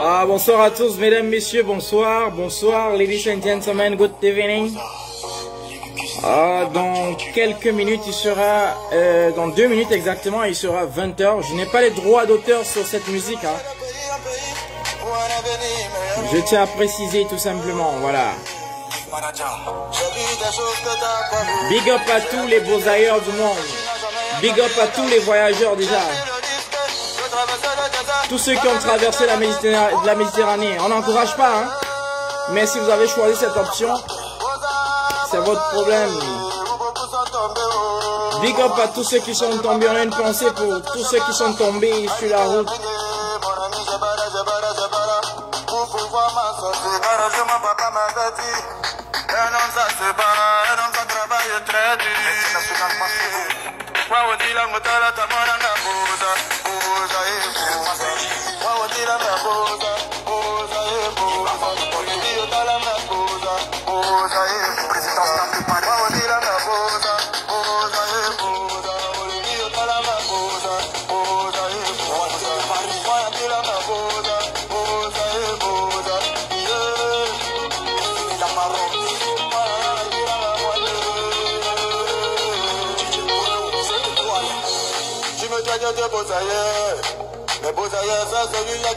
Ah, bonsoir à tous, mesdames, messieurs, bonsoir, bonsoir, ladies and gentlemen, good evening. Ah, dans quelques minutes, il sera, dans 2 minutes exactement, il sera 20 h. Je n'ai pas les droits d'auteur sur cette musique, hein. Je tiens à préciser tout simplement, voilà. Big up à tous les beaux ailleurs du monde. Big up à tous les voyageurs déjà. Tous ceux qui ont traversé la Méditerranée. On n'encourage pas, hein. Mais si vous avez choisi cette option, c'est votre problème. Big up à tous ceux qui sont tombés. On a une pensée pour tous ceux qui sont tombés sur la route.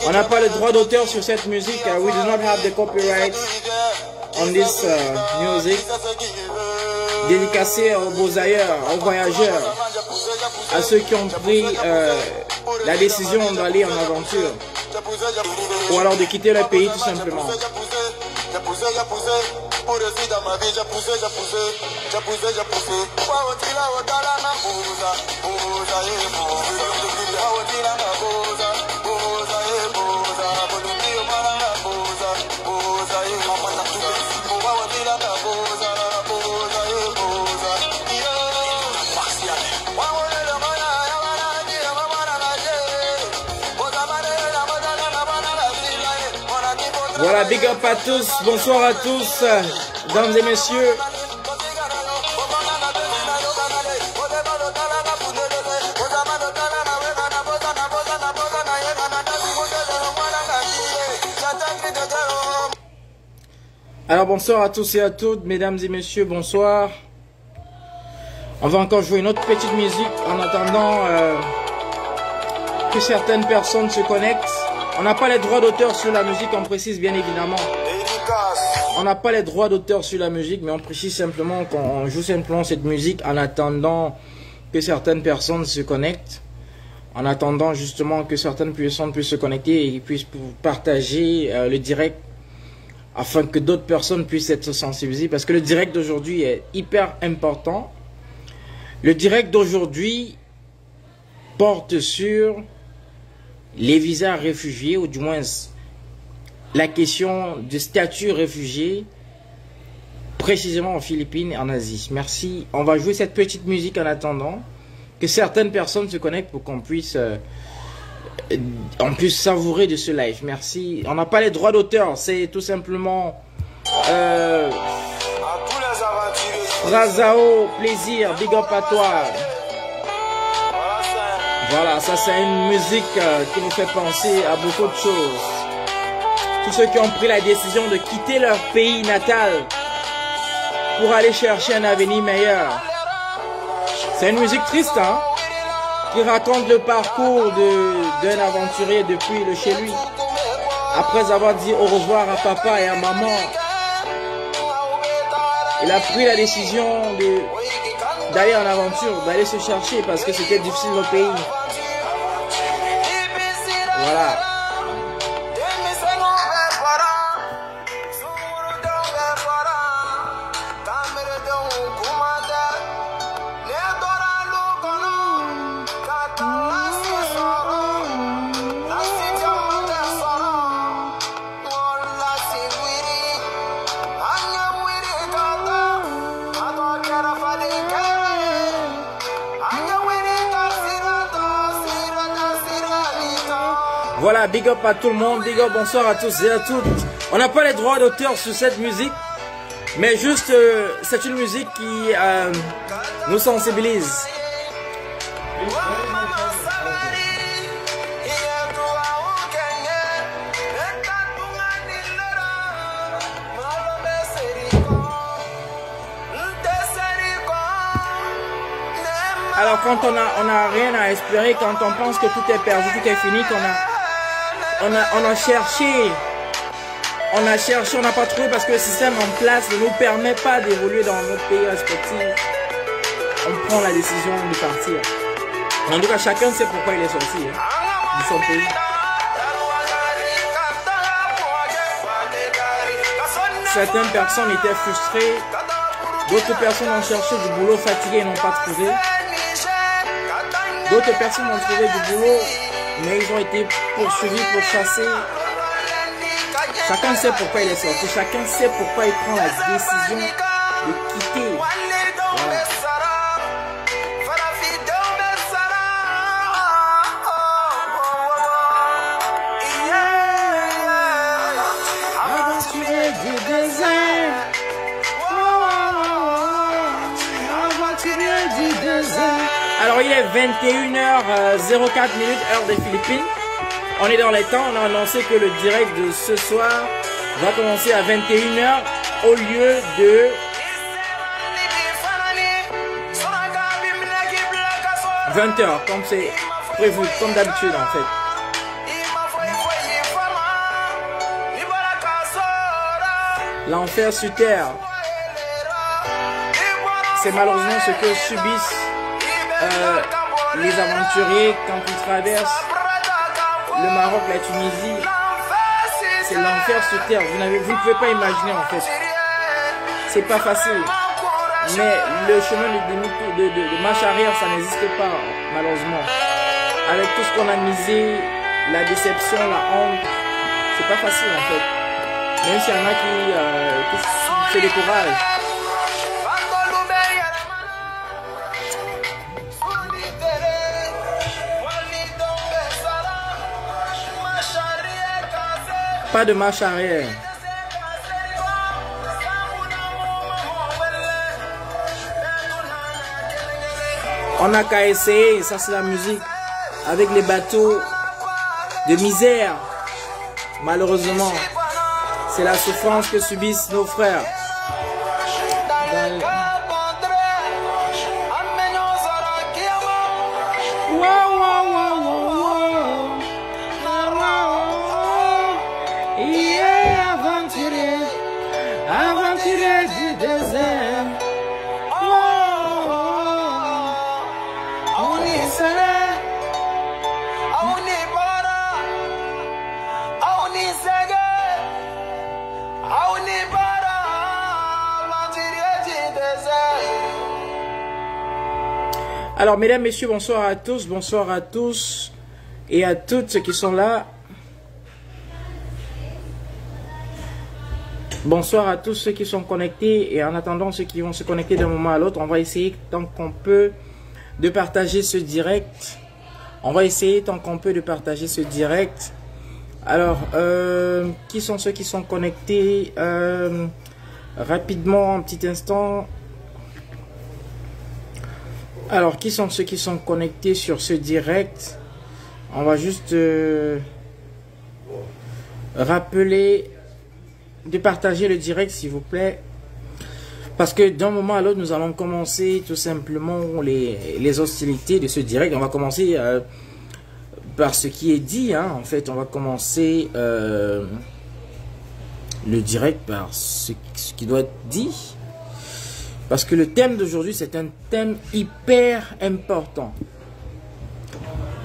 On n'a pas le droit d'auteur sur cette musique. We do not have the copyright on this music. Dédicacé aux beaux ailleurs, aux voyageurs, à ceux qui ont pris la décision d'aller en aventure ou alors de quitter le pays tout simplement. Voilà, big up à tous, bonsoir à tous, dames et messieurs. Alors bonsoir à tous et à toutes, mesdames et messieurs, bonsoir. On va encore jouer une autre petite musique en attendant que certaines personnes se connectent. On n'a pas les droits d'auteur sur la musique, on précise bien évidemment. On n'a pas les droits d'auteur sur la musique, mais on précise simplement qu'on joue simplement cette musique en attendant que certaines personnes se connectent. En attendant justement que certaines personnes puissent se connecter et puissent partager le direct afin que d'autres personnes puissent être sensibilisées. Parce que le direct d'aujourd'hui est hyper important. Le direct d'aujourd'hui porte sur les visas réfugiés, ou du moins la question du statut réfugié, précisément en Philippines et en Asie. Merci. On va jouer cette petite musique en attendant que certaines personnes se connectent pour qu'on puisse, savourer de ce live. Merci. On n'a pas les droits d'auteur, c'est tout simplement Razao, plaisir, big up à toi. Voilà, ça c'est une musique qui nous fait penser à beaucoup de choses. Tous ceux qui ont pris la décision de quitter leur pays natal pour aller chercher un avenir meilleur. C'est une musique triste, hein, qui raconte le parcours d'un aventurier depuis le chez lui. Après avoir dit au revoir à papa et à maman, il a pris la décision d'aller en aventure, d'aller se chercher parce que c'était difficile au pays. Voilà. Voilà, big up à tout le monde, big up, bonsoir à tous et à toutes. On n'a pas les droits d'auteur sur cette musique, mais juste, c'est une musique qui nous sensibilise. Alors quand on a rien à espérer, quand on pense que tout est perdu, tout est fini, on a cherché, on n'a pas trouvé parce que le système en place ne nous permet pas d'évoluer dans notre pays respectif. On prend la décision de partir. En tout cas, chacun sait pourquoi il est sorti de son pays. Certaines personnes étaient frustrées, d'autres personnes ont cherché du boulot fatigué et n'ont pas trouvé. D'autres personnes ont trouvé du boulot, mais ils ont été poursuivis, pourchassés. Chacun sait pourquoi il est sorti, chacun sait pourquoi il prend la décision de quitter. Voilà. Aventurier du désert. Aventurier du désert. Alors il est 21h04 heure des Philippines. On est dans les temps, on a annoncé que le direct de ce soir va commencer à 21h au lieu de 20h, comme c'est prévu, comme d'habitude en fait. L'enfer sur terre, c'est malheureusement ce que subissent les aventuriers quand ils traversent le Maroc, la Tunisie. C'est l'enfer sur terre. Vous ne pouvez pas imaginer en fait. C'est pas facile. Mais le chemin de marche arrière, ça n'existe pas, malheureusement. Avec tout ce qu'on a misé, la déception, la honte, c'est pas facile en fait. Même s'il y en a qui se découragent. Pas de marche arrière. On n'a qu'à essayer, ça c'est la musique. Avec les bateaux de misère, malheureusement, c'est la souffrance que subissent nos frères. Aventurier du désert. On y serait. On y bara. On y serait. On y bara. Aventurier du désert. Alors, mesdames, messieurs, bonsoir à tous et à toutes ceux qui sont là. Bonsoir à tous ceux qui sont connectés et en attendant ceux qui vont se connecter d'un moment à l'autre, on va essayer tant qu'on peut de partager ce direct. Alors, qui sont ceux qui sont connectés rapidement, un petit instant. Alors, qui sont ceux qui sont connectés sur ce direct? On va juste rappeler de partager le direct s'il vous plaît, parce que d'un moment à l'autre nous allons commencer tout simplement les hostilités de ce direct. On va commencer par ce qui est dit, hein. En fait on va commencer le direct par ce qui doit être dit, parce que le thème d'aujourd'hui c'est un thème hyper important.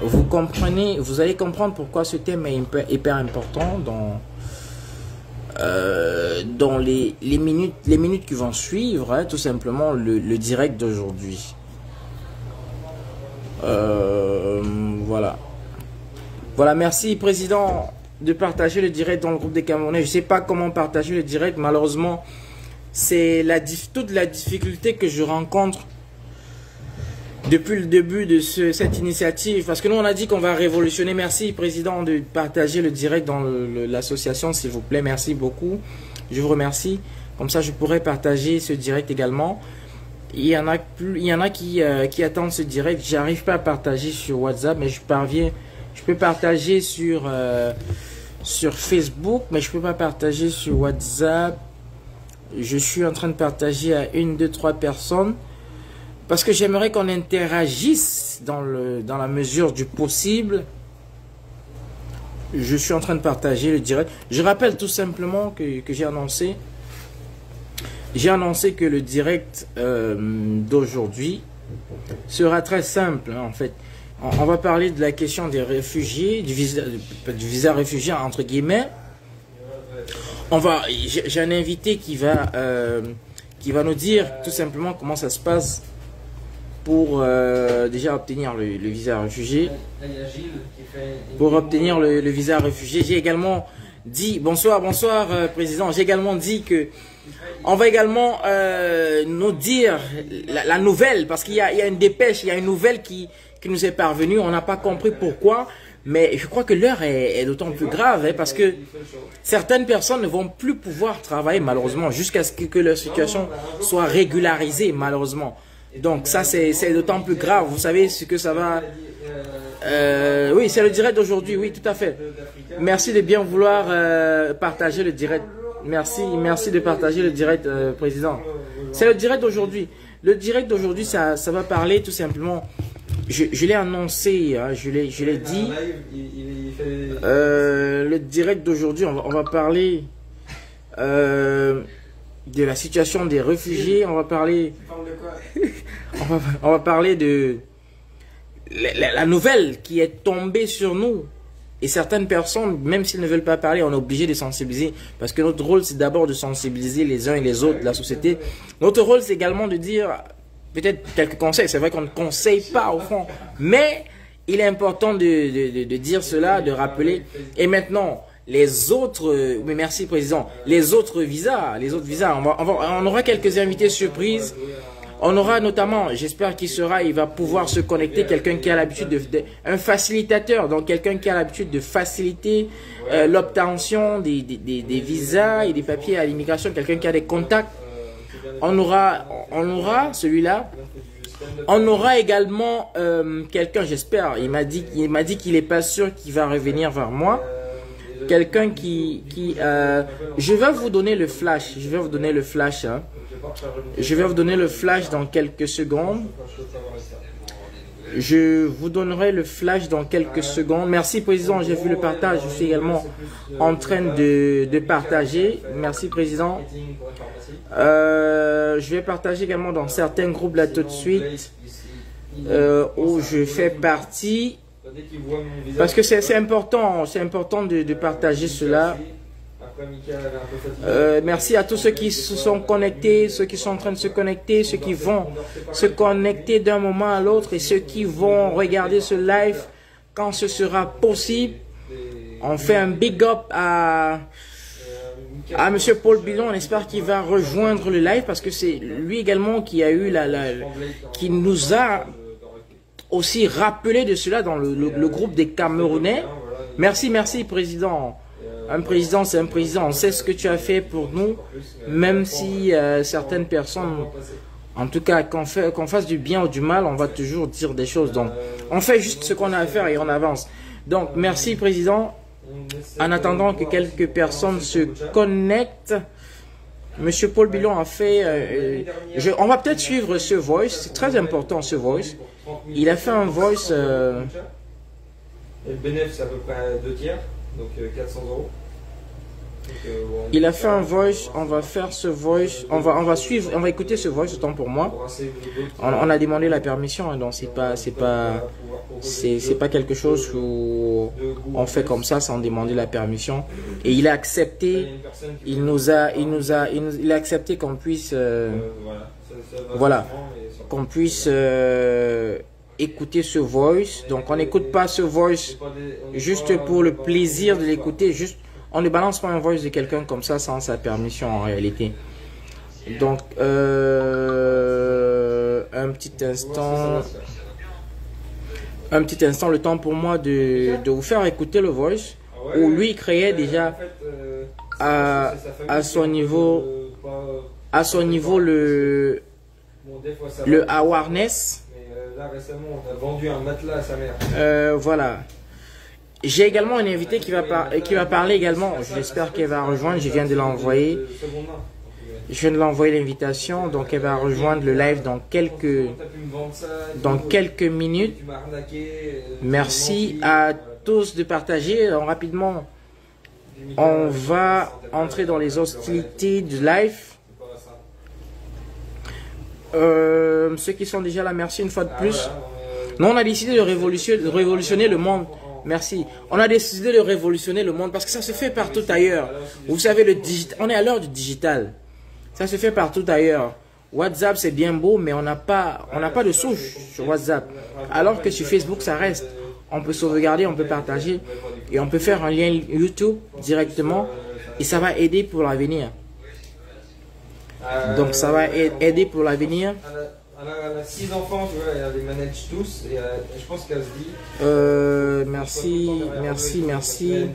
Vous comprenez, vous allez comprendre pourquoi ce thème est hyper important dans les minutes qui vont suivre, hein, tout simplement le direct d'aujourd'hui. Voilà, merci président de partager le direct dans le groupe des Camerounais. Je sais pas comment partager le direct, malheureusement c'est toute la difficulté que je rencontre depuis le début de cette initiative, parce que nous on a dit qu'on va révolutionner. Merci président de partager le direct dans l'association s'il vous plaît, merci beaucoup, je vous remercie. Comme ça je pourrais partager ce direct également. Il y en a qui attendent ce direct. J'arrive pas à partager sur WhatsApp, mais je peux partager sur Facebook, mais je peux pas partager sur WhatsApp. Je suis en train de partager à 1, 2, 3 personnes. parce que j'aimerais qu'on interagisse dans la mesure du possible. Je suis en train de partager le direct. Je rappelle tout simplement que j'ai annoncé que le direct d'aujourd'hui sera très simple, hein, en fait. On va parler de la question des réfugiés, du visa réfugié entre guillemets. J'ai un invité qui va nous dire tout simplement comment ça se passe pour déjà obtenir le visa réfugié. Pour obtenir le visa réfugié, j'ai également dit, bonsoir président, j'ai également dit que on va également nous dire la nouvelle, parce qu'il y a une dépêche, il y a une nouvelle qui nous est parvenue, on n'a pas compris pourquoi, mais je crois que l'heure est d'autant plus grave, hein, parce que certaines personnes ne vont plus pouvoir travailler malheureusement, jusqu'à ce que leur situation soit régularisée malheureusement. Donc ça c'est d'autant plus grave, vous savez ce que ça va... oui, c'est le direct d'aujourd'hui, oui, tout à fait. Merci de bien vouloir partager le direct. Merci de partager le direct, président. C'est le direct d'aujourd'hui. Le direct d'aujourd'hui, ça va parler tout simplement. Je l'ai annoncé, hein, je l'ai dit. Le direct d'aujourd'hui, on va parler de la situation des réfugiés. On va parler. on va parler de la nouvelle qui est tombée sur nous. Et certaines personnes, même s'ils ne veulent pas parler, on est obligé de sensibiliser. Parce que notre rôle, c'est d'abord de sensibiliser les uns et les autres de la société. Notre rôle, c'est également de dire peut-être quelques conseils. C'est vrai qu'on ne conseille pas au fond. Mais il est important de dire cela, de rappeler. Et maintenant, les autres... mais merci, Président. Les autres visas. On aura quelques invités surprises. On aura notamment, j'espère il va pouvoir se connecter, quelqu'un qui a l'habitude un facilitateur, donc quelqu'un qui a l'habitude de faciliter l'obtention des visas et des papiers à l'immigration, quelqu'un qui a des contacts. On aura celui-là. On aura également quelqu'un, j'espère, il m'a dit qu'il n'est pas sûr qu'il va revenir vers moi. Quelqu'un je vais vous donner le flash, hein. Je vais vous donner le flash dans quelques secondes. Je vous donnerai le flash dans quelques secondes. Merci, Président. J'ai vu le partage. Je suis également en train de partager. Merci, Président. Je vais partager également dans certains groupes là tout de suite où je fais partie. Parce que c'est important de partager cela. Merci à tous ceux qui se sont connectés, ceux qui sont en train de se connecter, ceux qui vont se connecter d'un moment à l'autre et ceux qui vont regarder ce live quand ce sera possible. On fait un big up à Monsieur Paul Billon. On espère qu'il va rejoindre le live parce que c'est lui également qui a eu qui nous a aussi rappelé de cela dans le groupe des Camerounais. Merci, Président. Un président, c'est un président. On sait ce que tu as fait pour nous, même si certaines personnes, en tout cas, qu'on fasse du bien ou du mal, on va toujours dire des choses. Donc, on fait juste ce qu'on a à faire et on avance. Donc, merci, Président. En attendant que quelques personnes se connectent, Monsieur Paul Billon a fait... on va peut-être suivre ce voice. C'est très important, ce voice. Il a fait un voice... Le bénéfice, c'est à peu près 2 tiers. Donc 400 €. Il a fait un voice, on va faire ce voice, on va écouter ce voice, autant pour moi. On a demandé la permission, hein, donc c'est pas quelque chose où on fait comme ça sans demander la permission. Et il a accepté, il a accepté qu'on puisse, qu'on puisse écouter ce voice. Donc on n'écoute pas ce voice juste pour le plaisir de l'écouter, on ne balance pas un voice de quelqu'un comme ça sans sa permission en réalité. Donc un petit instant, le temps pour moi de vous faire écouter le voice où lui créait déjà à son niveau le awareness. Là récemment on a vendu un matelas à sa mère. Voilà. J'ai également un invité qui va parler également. J'espère qu'elle va rejoindre. Je viens de l'envoyer. Je viens de l'envoyer l'invitation, donc elle va rejoindre le live dans quelques minutes. Merci à tous de partager. Alors, rapidement, on va entrer dans les hostilités du live. Ceux qui sont déjà là, merci une fois de plus. Nous, on a décidé de révolutionner le monde. Merci. On a décidé de révolutionner le monde parce que ça se fait partout ailleurs. Vous savez, le digital, on est à l'heure du digital. Ça se fait partout ailleurs. WhatsApp, c'est bien beau, mais on n'a pas de souche sur WhatsApp. Alors que sur Facebook, ça reste. On peut sauvegarder, on peut partager et on peut faire un lien YouTube directement et ça va aider pour l'avenir. Donc, ça va aider pour l'avenir. Elle a 6 enfants, tu vois, elle les manage tous et je pense qu'elle se dit. Merci.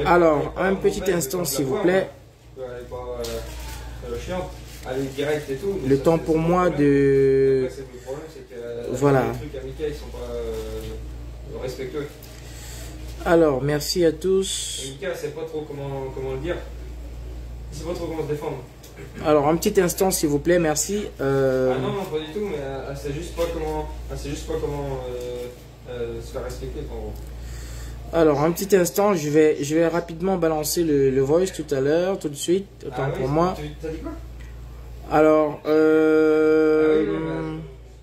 Alors, un petit instant, s'il vous plaît. Elle est pas chiante, elle est directe et tout. Le temps pour moi de. Voilà. Les trucs amicaux, ils sont pas respectueux. Alors, merci à tous. Mika, elle sait pas trop comment le dire. Elle sait pas trop comment se défendre. Alors, un petit instant, s'il vous plaît, merci. Ah non, pas du tout, mais elle sait juste pas comment, se faire respecter, en gros. Alors, un petit instant, je vais rapidement balancer le voice tout à l'heure, tout de suite, autant pour moi. T'as dit quoi? Alors,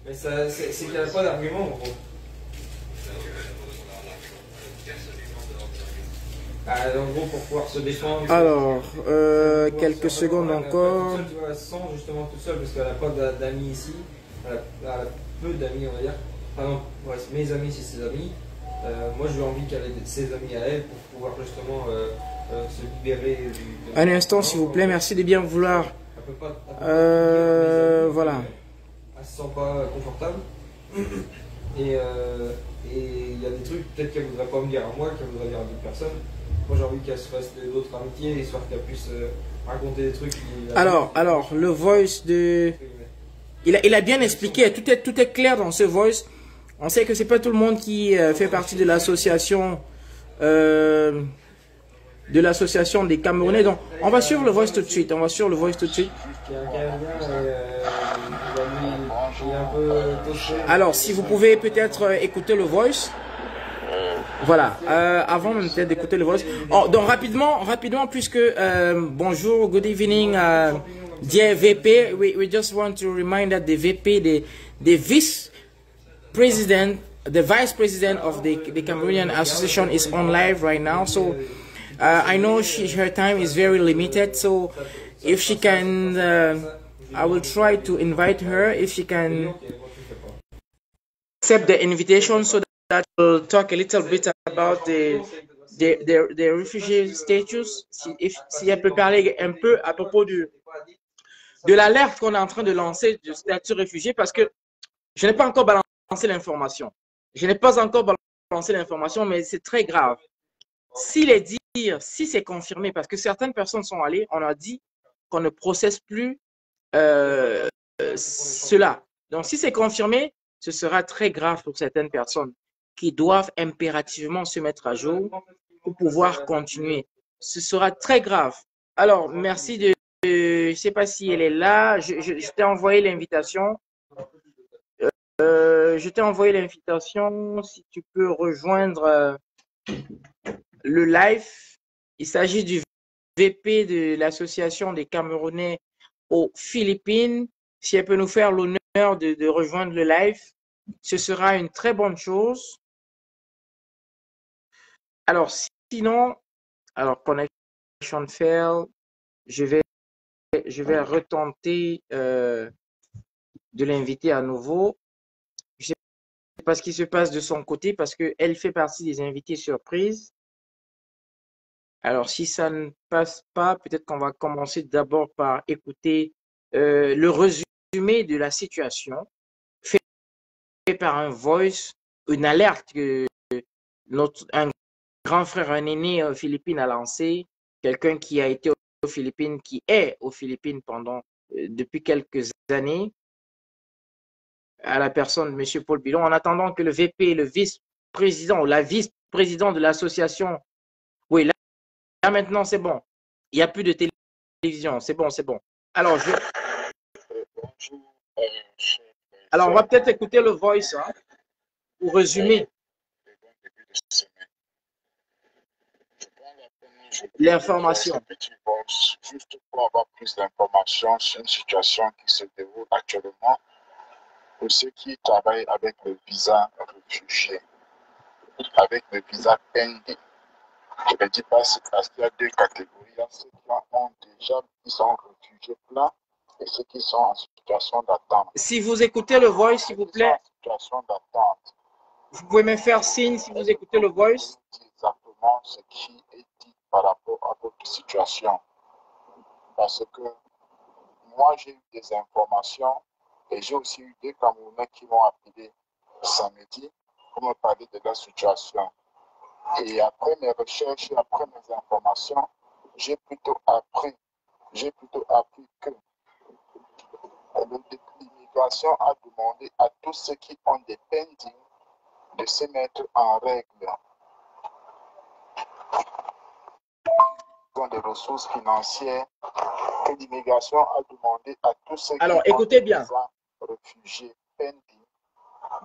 mais c'est qu'il n'y a pas d'argument, en gros. En gros, pour pouvoir se défendre. Alors, quelques secondes encore. Tu vois, elle se sent justement tout seul parce qu'elle n'a pas d'amis ici. Elle a peu d'amis, on va dire. Pardon, ouais, mes amis, c'est ses amis. Moi, j'ai envie qu'elle ait ses amis à elle pour pouvoir justement se libérer du. Un instant, s'il vous plaît, merci de bien vouloir. Elle peut pas. Voilà. Elle se sent pas confortable. Et il y a des trucs peut-être qu'elle voudrait pas me dire à moi, qu'elle voudrait dire à d'autres personnes. Moi j'ai envie qu'elle se fasse d'autres amitiés, histoire qu'elle puisse raconter des trucs. Alors, le voice de. Il a bien expliqué, tout est clair dans ce voice. On sait que c'est pas tout le monde qui fait partie de l'association des Camerounais. Donc, on va sur le voice tout de suite. Alors, si vous pouvez peut-être écouter le voice. Voilà, avant même peut-être d'écouter le voice. Oh, donc rapidement, puisque bonjour, good evening, dear VP. We just want to remind that the VP, the vice president of the Cameroonian Association is on live right now. So I know her time is very limited. So if she can, I will try to invite her if she can accept the invitation so that we'll talk a little bit about the refugee status. Si elle peut parler un peu à propos de l'alerte qu'on est en train de lancer du statut réfugié, parce que je n'ai pas encore balancé l'information. Mais c'est très grave. Si c'est confirmé, parce que certaines personnes sont allées, on a dit qu'on ne processe plus cela. Donc, si c'est confirmé, ce sera très grave pour certaines personnes qui doivent impérativement se mettre à jour pour pouvoir continuer. Ce sera très grave. Alors, merci de... je ne sais pas si elle est là. Je t'ai envoyé l'invitation. Si tu peux rejoindre le live. Il s'agit du VP de l'Association des Camerounais aux Philippines. Si elle peut nous faire l'honneur de rejoindre le live, ce sera une très bonne chose. Alors, sinon, connection fail, je vais retenter de l'inviter à nouveau. Je ne sais pas ce qui se passe de son côté parce qu'elle fait partie des invités surprises. Alors, si ça ne passe pas, peut-être qu'on va commencer d'abord par écouter le résumé de la situation fait par un voice, une alerte que un grand frère, un aîné aux Philippines a lancé, quelqu'un qui a été aux Philippines, qui est aux Philippines depuis quelques années, à la personne de M. Paul Bilon, en attendant que le VP, le vice-président ou la vice-présidente de l'association, oui, là maintenant c'est bon, il n'y a plus de télévision. C'est bon, c'est bon. Alors, Bonjour, alors on va peut-être écouter le voice hein, pour résumer début de semaine. Je prends la peine aujourd'hui l'information. de faire ce petit voice juste pour avoir plus d'informations sur une situation qui se déroule actuellement pour ceux qui travaillent avec le visa réfugié, avec le visa pending. Je ne dis pas parce qu'il y a deux catégories. Il y a ceux qui ont déjà, qui sont réfugiés pleins et ceux qui sont en situation d'attente. Si vous écoutez le voice, s'il vous plaît, En situation d'attente. vous pouvez me faire signe si vous écoutez le voice. Exactement ce qui est dit par rapport à votre situation. Parce que moi, j'ai eu des informations et j'ai aussi eu des Camerounais qui m'ont appelé samedi pour me parler de leur situation. Et après mes recherches et après mes informations, j'ai plutôt appris que l'immigration a demandé à tous ceux qui ont des pendings de se mettre en règle. Ils ont des ressources financières que l'immigration a demandé à tous ceux qui ont des réfugiés pending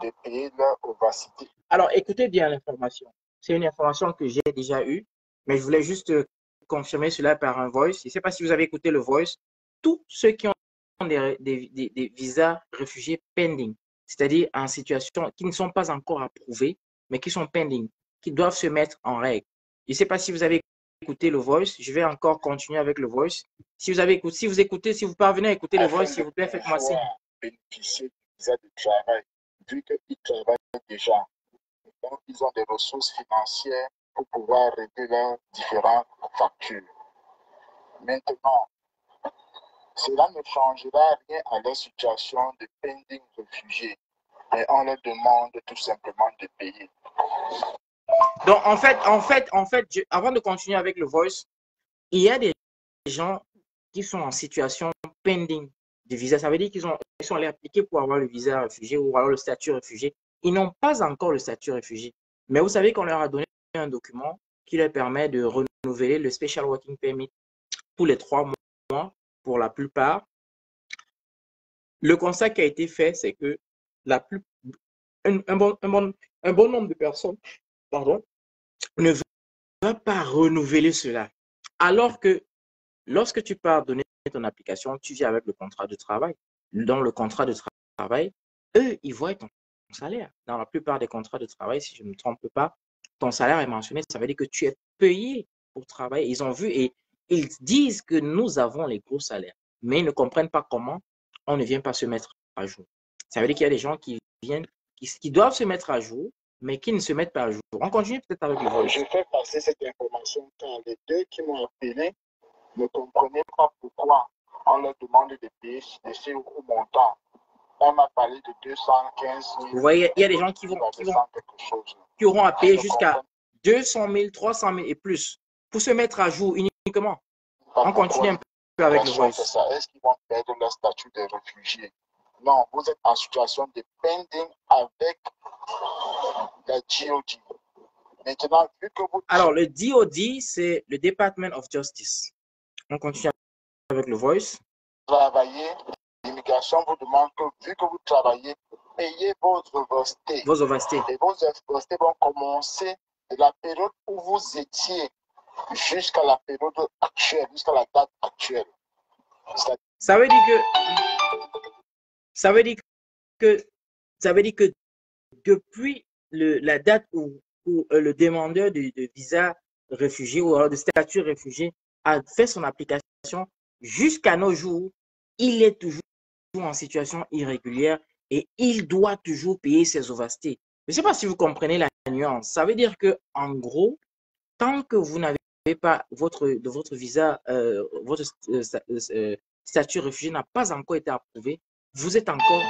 de payer leur ovacité. Alors, écoutez bien l'information. C'est une information que j'ai déjà eue, mais je voulais juste confirmer cela par un voice. Je ne sais pas si vous avez écouté le voice. Tous ceux qui ont des visas réfugiés pending, c'est-à-dire en situation qui ne sont pas encore approuvés, mais qui sont pending, qui doivent se mettre en règle. Je ne sais pas si vous avez écouté le voice. Je vais encore continuer avec le voice. Si vous parvenez à écouter le voice, s'il vous plaît, faites-moi signe. Bénéficier du visa de travail, vu qu'ils travaillent déjà. Donc, ils ont des ressources financières pour pouvoir régler leurs différentes factures. Maintenant, cela ne changera rien à leur situation de pending réfugiés, mais on leur demande tout simplement de payer. Donc, en fait, avant de continuer avec le voice, il y a des gens qui sont en situation pending de visa. Ça veut dire qu'ils sont allés appliquer pour avoir le visa réfugié ou alors le statut réfugié. Ils n'ont pas encore le statut réfugié. Mais vous savez qu'on leur a donné un document qui leur permet de renouveler le Special Working Permit tous les 3 mois pour la plupart. Le constat qui a été fait, c'est que un bon nombre de personnes ne va pas renouveler cela. Alors que lorsque tu pars donner ton application, tu viens avec le contrat de travail. Dans le contrat de travail, eux, ils voient ton salaire. Dans la plupart des contrats de travail, si je ne me trompe pas, ton salaire est mentionné. Ça veut dire que tu es payé pour travailler. Ils ont vu et ils disent que nous avons les gros salaires, mais ils ne comprennent pas comment on ne vient pas se mettre à jour. Ça veut dire qu'il y a des gens qui viennent, qui doivent se mettre à jour, mais qui ne se mettent pas à jour. On continue peut-être avec le voice. Je fais passer cette information car les deux qui m'ont appelé ne comprenaient pas pourquoi on leur demande de payer ces gros montants. On m'a parlé de 215 000. Vous voyez, il y a des gens qui auront à payer jusqu'à 200 000, 300 000 et plus pour se mettre à jour uniquement. On continue un peu avec le voice. Est-ce qu'ils vont perdre leur statut de réfugié? Non, vous êtes en situation de pending avec la DOD. Maintenant, vu que vous... Alors, le DOD, c'est le Department of Justice. On continue avec le voice. Travaillez, l'immigration vous demande que, vu que vous travaillez, payez vos ovacité. Vos ovacité. Et vos ovacité vont commencer de la période où vous étiez jusqu'à la période actuelle, jusqu'à la date actuelle. Ça veut dire que depuis la date où le demandeur de visa réfugié ou alors de statut réfugié a fait son application jusqu'à nos jours, il est toujours en situation irrégulière et il doit toujours payer ses ovacités. Je ne sais pas si vous comprenez la nuance. Ça veut dire que, en gros, tant que vous n'avez pas votre visa, votre statut réfugié n'a pas encore été approuvé, vous êtes encore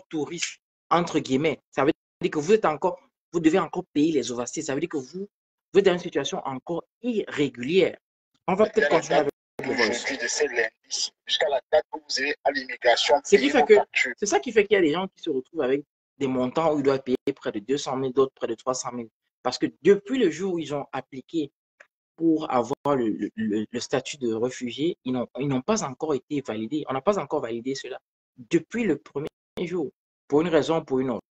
touriste, entre guillemets. Ça veut dire que vous devez encore payer les ovacités. Ça veut dire que vous êtes dans une situation encore irrégulière. On va peut-être continuer avec le voice. Jusqu'à la date où vous êtes à l'immigration. C'est ça qui fait qu'il y a des gens qui se retrouvent avec des montants où ils doivent payer près de 200 000, d'autres près de 300 000. Parce que depuis le jour où ils ont appliqué pour avoir le statut de réfugié, ils n'ont pas encore été validés. On n'a pas encore validé cela depuis le premier jour, pour une raison ou pour une autre.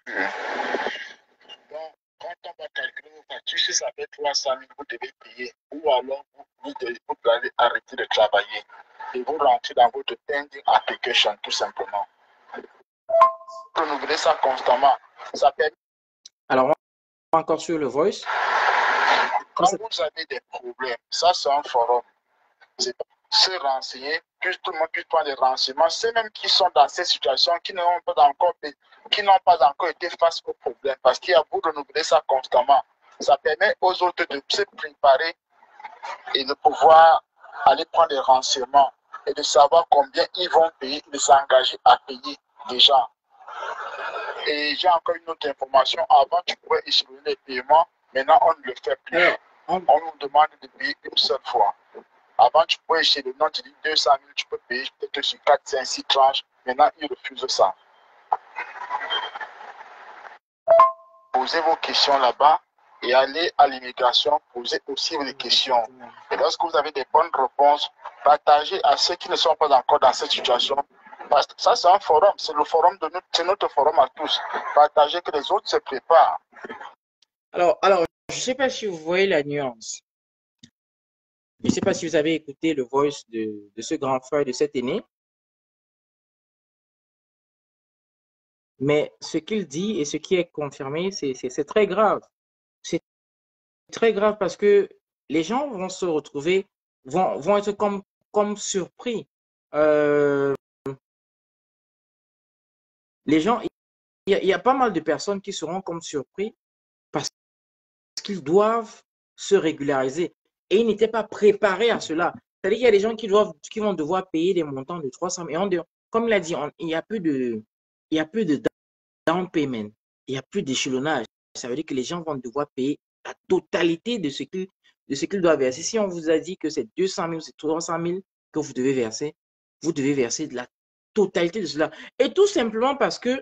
Donc, quand on va calculer vos factures, si ça fait 300 000, vous devez payer. Ou alors, vous allez arrêter de travailler. Et vous rentrez dans votre pending application, tout simplement. Renouveler ça constamment. Ça permet. Alors, on va encore sur le voice. Quand vous avez des problèmes, ça c'est un forum. C'est se renseigner, que tout le monde puisse prendre des renseignements. Ceux même qui sont dans ces situations, qui n'ont pas encore été face aux problèmes, parce qu'il y a beau renouveler ça constamment. Ça permet aux autres de se préparer et de pouvoir aller prendre des renseignements et de savoir combien ils vont payer, de s'engager à payer déjà. Et j'ai encore une autre information. Avant, tu pouvais échelonner les paiements. Maintenant, on ne le fait plus. On nous demande de payer une seule fois. Avant, tu pouvais échelonner, tu dis 200 000, tu peux payer peut-être sur 4, 5, 6 tranches. Maintenant, ils refusent ça. Posez vos questions là-bas et allez à l'immigration, posez aussi vos questions. Et lorsque vous avez des bonnes réponses, partagez à ceux qui ne sont pas encore dans cette situation. Parce que ça, c'est un forum, c'est le forum de notre forum à tous. Partagez que les autres se préparent. Alors, je ne sais pas si vous voyez la nuance. Je ne sais pas si vous avez écouté le voice de ce grand frère de cet aîné. Mais ce qu'il dit et ce qui est confirmé, c'est très grave. C'est très grave parce que les gens vont se retrouver, vont être comme surpris. Les gens, il y a pas mal de personnes qui seront comme surpris parce qu'ils doivent se régulariser. Et ils n'étaient pas préparés à cela. C'est-à-dire qu'il y a des gens qui vont devoir payer des montants de 300 000. Comme il a dit, il n'y a plus de down payment. Il n'y a plus d'échelonnage. Ça veut dire que les gens vont devoir payer la totalité de ce qu'ils doivent verser. Si on vous a dit que c'est 200 000, c'est 300 000 que vous devez verser de la totalité de cela. Et tout simplement parce que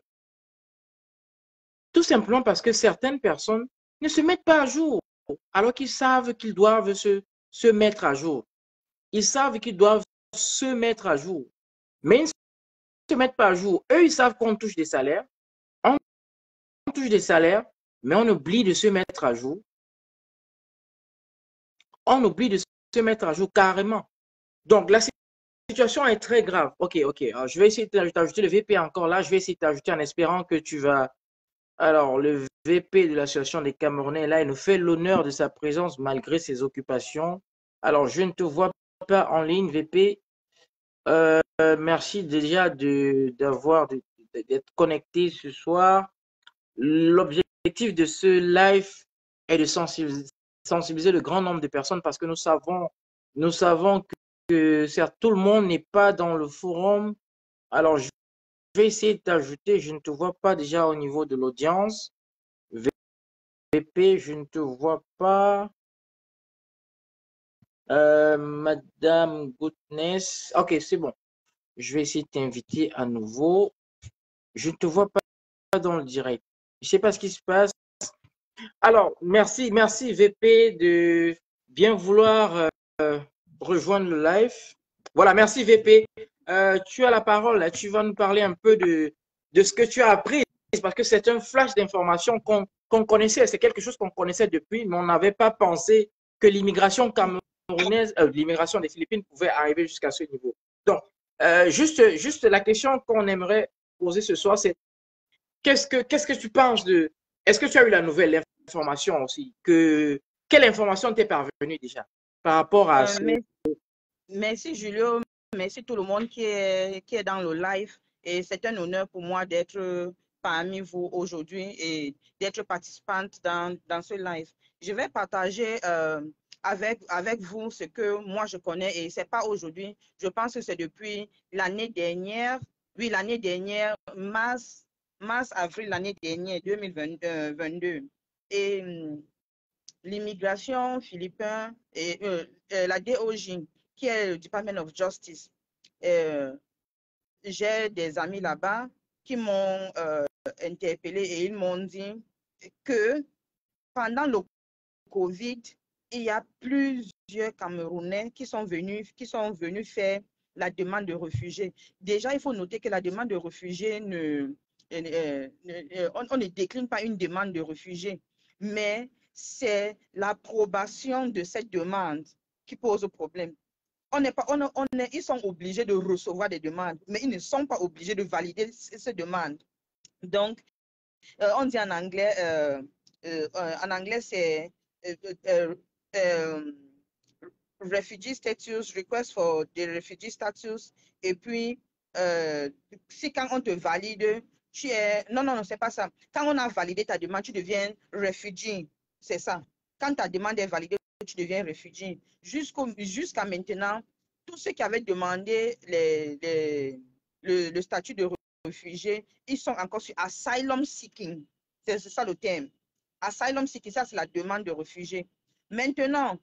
certaines personnes ne se mettent pas à jour, alors qu'ils savent qu'ils doivent se mettre à jour. Ils savent qu'ils doivent se mettre à jour, mais ils ne se mettent pas à jour. Eux, ils savent qu'on touche des salaires. On touche des salaires, mais on oublie de se mettre à jour. On oublie de se mettre à jour carrément. Donc, la situation est très grave. Ok. Alors, je vais essayer de t'ajouter le VP encore là. Je vais essayer de t'ajouter en espérant que tu vas... Alors, le VP de l'association des Camerounais, là, il nous fait l'honneur de sa présence malgré ses occupations. Alors, je ne te vois pas en ligne, VP. Merci déjà d'être connecté ce soir. L'objectif de ce live est de sensibiliser le grand nombre de personnes parce que nous savons que certes, tout le monde n'est pas dans le forum. Alors, je vais essayer de t'ajouter. Je ne te vois pas déjà au niveau de l'audience. VP, je ne te vois pas. Madame Goodness. Ok, c'est bon. Je vais essayer de t'inviter à nouveau. Je ne te vois pas dans le direct. Je ne sais pas ce qui se passe. Alors, merci VP de bien vouloir rejoindre le live. Voilà, merci VP. Tu as la parole. Là. Tu vas nous parler un peu de ce que tu as appris. Parce que c'est un flash d'informations qu'on connaissait. C'est quelque chose qu'on connaissait depuis, mais on n'avait pas pensé que l'immigration camerounaise, l'immigration des Philippines pouvait arriver jusqu'à ce niveau. Donc, juste la question qu'on aimerait poser ce soir, c'est qu'est-ce que tu penses de... Est-ce que tu as eu la nouvelle information aussi? Quelle information t'est parvenue déjà par rapport à ce... Merci Julio, merci tout le monde qui est dans le live. Et c'est un honneur pour moi d'être parmi vous aujourd'hui et d'être participante dans ce live. Je vais partager avec vous ce que moi je connais et c'est pas aujourd'hui. Je pense que c'est depuis l'année dernière. Oui, l'année dernière, mars, avril, l'année dernière, 2022. Et l'immigration philippine et la DOJ, qui est le Department of Justice. J'ai des amis là-bas qui m'ont interpellé et ils m'ont dit que pendant le Covid, il y a plusieurs Camerounais qui sont venus faire la demande de réfugiés. Déjà, il faut noter que la demande de réfugiés on ne décline pas une demande de réfugiés, mais c'est l'approbation de cette demande qui pose problème. Ils sont obligés de recevoir des demandes, mais ils ne sont pas obligés de valider ces demandes. Donc, on dit en anglais c'est refugee status, request for the refugee status. Et puis, si quand on te valide, tu es... Non, c'est pas ça. Quand on a validé ta demande, tu deviens réfugié. C'est ça. Quand ta demande est validée, tu deviens réfugié. Jusqu'à maintenant, tous ceux qui avaient demandé le statut de réfugié, ils sont encore sur asylum seeking. C'est ça le terme. Asylum seeking, ça c'est la demande de réfugié. Maintenant,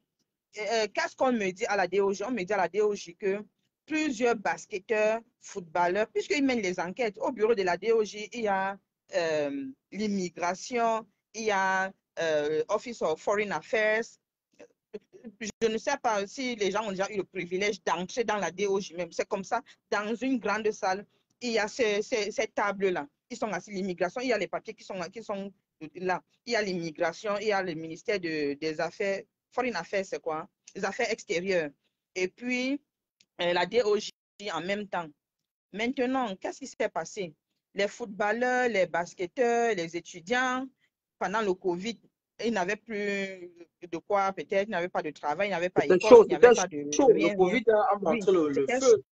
qu'est-ce qu'on me dit à la DOJ? On me dit à la DOJ que plusieurs basketteurs, footballeurs, puisqu'ils mènent les enquêtes au bureau de la DOJ, il y a l'immigration, il y a Office of Foreign Affairs. Je ne sais pas si les gens ont déjà eu le privilège d'entrer dans la DOJ même. C'est comme ça, dans une grande salle, il y a ces tables-là. Ils sont assis, l'immigration, il y a les papiers qui sont là. Il y a l'immigration, il y a le ministère des Affaires, Foreign Affairs, c'est quoi? Les affaires extérieures. Et puis, la DOJ en même temps. Maintenant, qu'est-ce qui s'est passé? Les footballeurs, les basketteurs, les étudiants, pendant le Covid, ils n'avaient plus de quoi, peut-être, ils n'avaient pas de travail, ils n'avaient pas d'école, ils n'avaient pas de rien. Le Covid a montré le feu.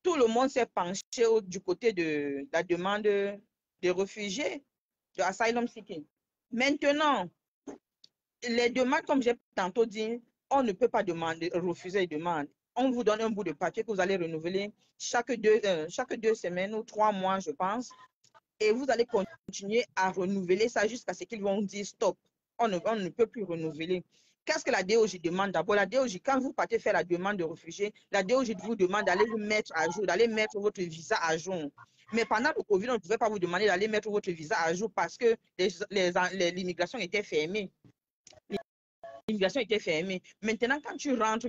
Tout le monde s'est penché du côté de la demande des réfugiés, de asylum seeking. Maintenant, les demandes, comme j'ai tantôt dit, on ne peut pas refuser les demandes. On vous donne un bout de papier que vous allez renouveler chaque 2 semaines ou 3 mois, je pense. Et vous allez continuer à renouveler ça jusqu'à ce qu'ils vont dire stop. On ne peut plus renouveler. Qu'est-ce que la DOJ demande? D'abord, la DOJ, quand vous partez faire la demande de réfugié, la DOJ vous demande d'aller vous mettre à jour, d'aller mettre votre visa à jour. Mais pendant le Covid, on ne pouvait pas vous demander d'aller mettre votre visa à jour parce que l'immigration était fermée. L'immigration était fermée. Maintenant, quand tu rentres,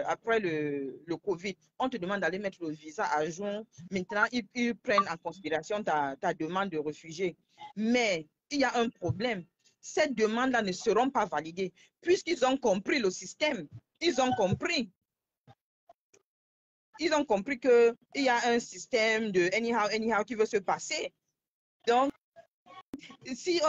après le Covid, on te demande d'aller mettre le visa à jour. Maintenant, ils prennent en considération ta demande de réfugié. Mais il y a un problème. Ces demandes-là ne seront pas validées puisqu'ils ont compris le système. Ils ont compris. Ils ont compris qu'il y a un système de anyhow qui veut se passer. Donc, si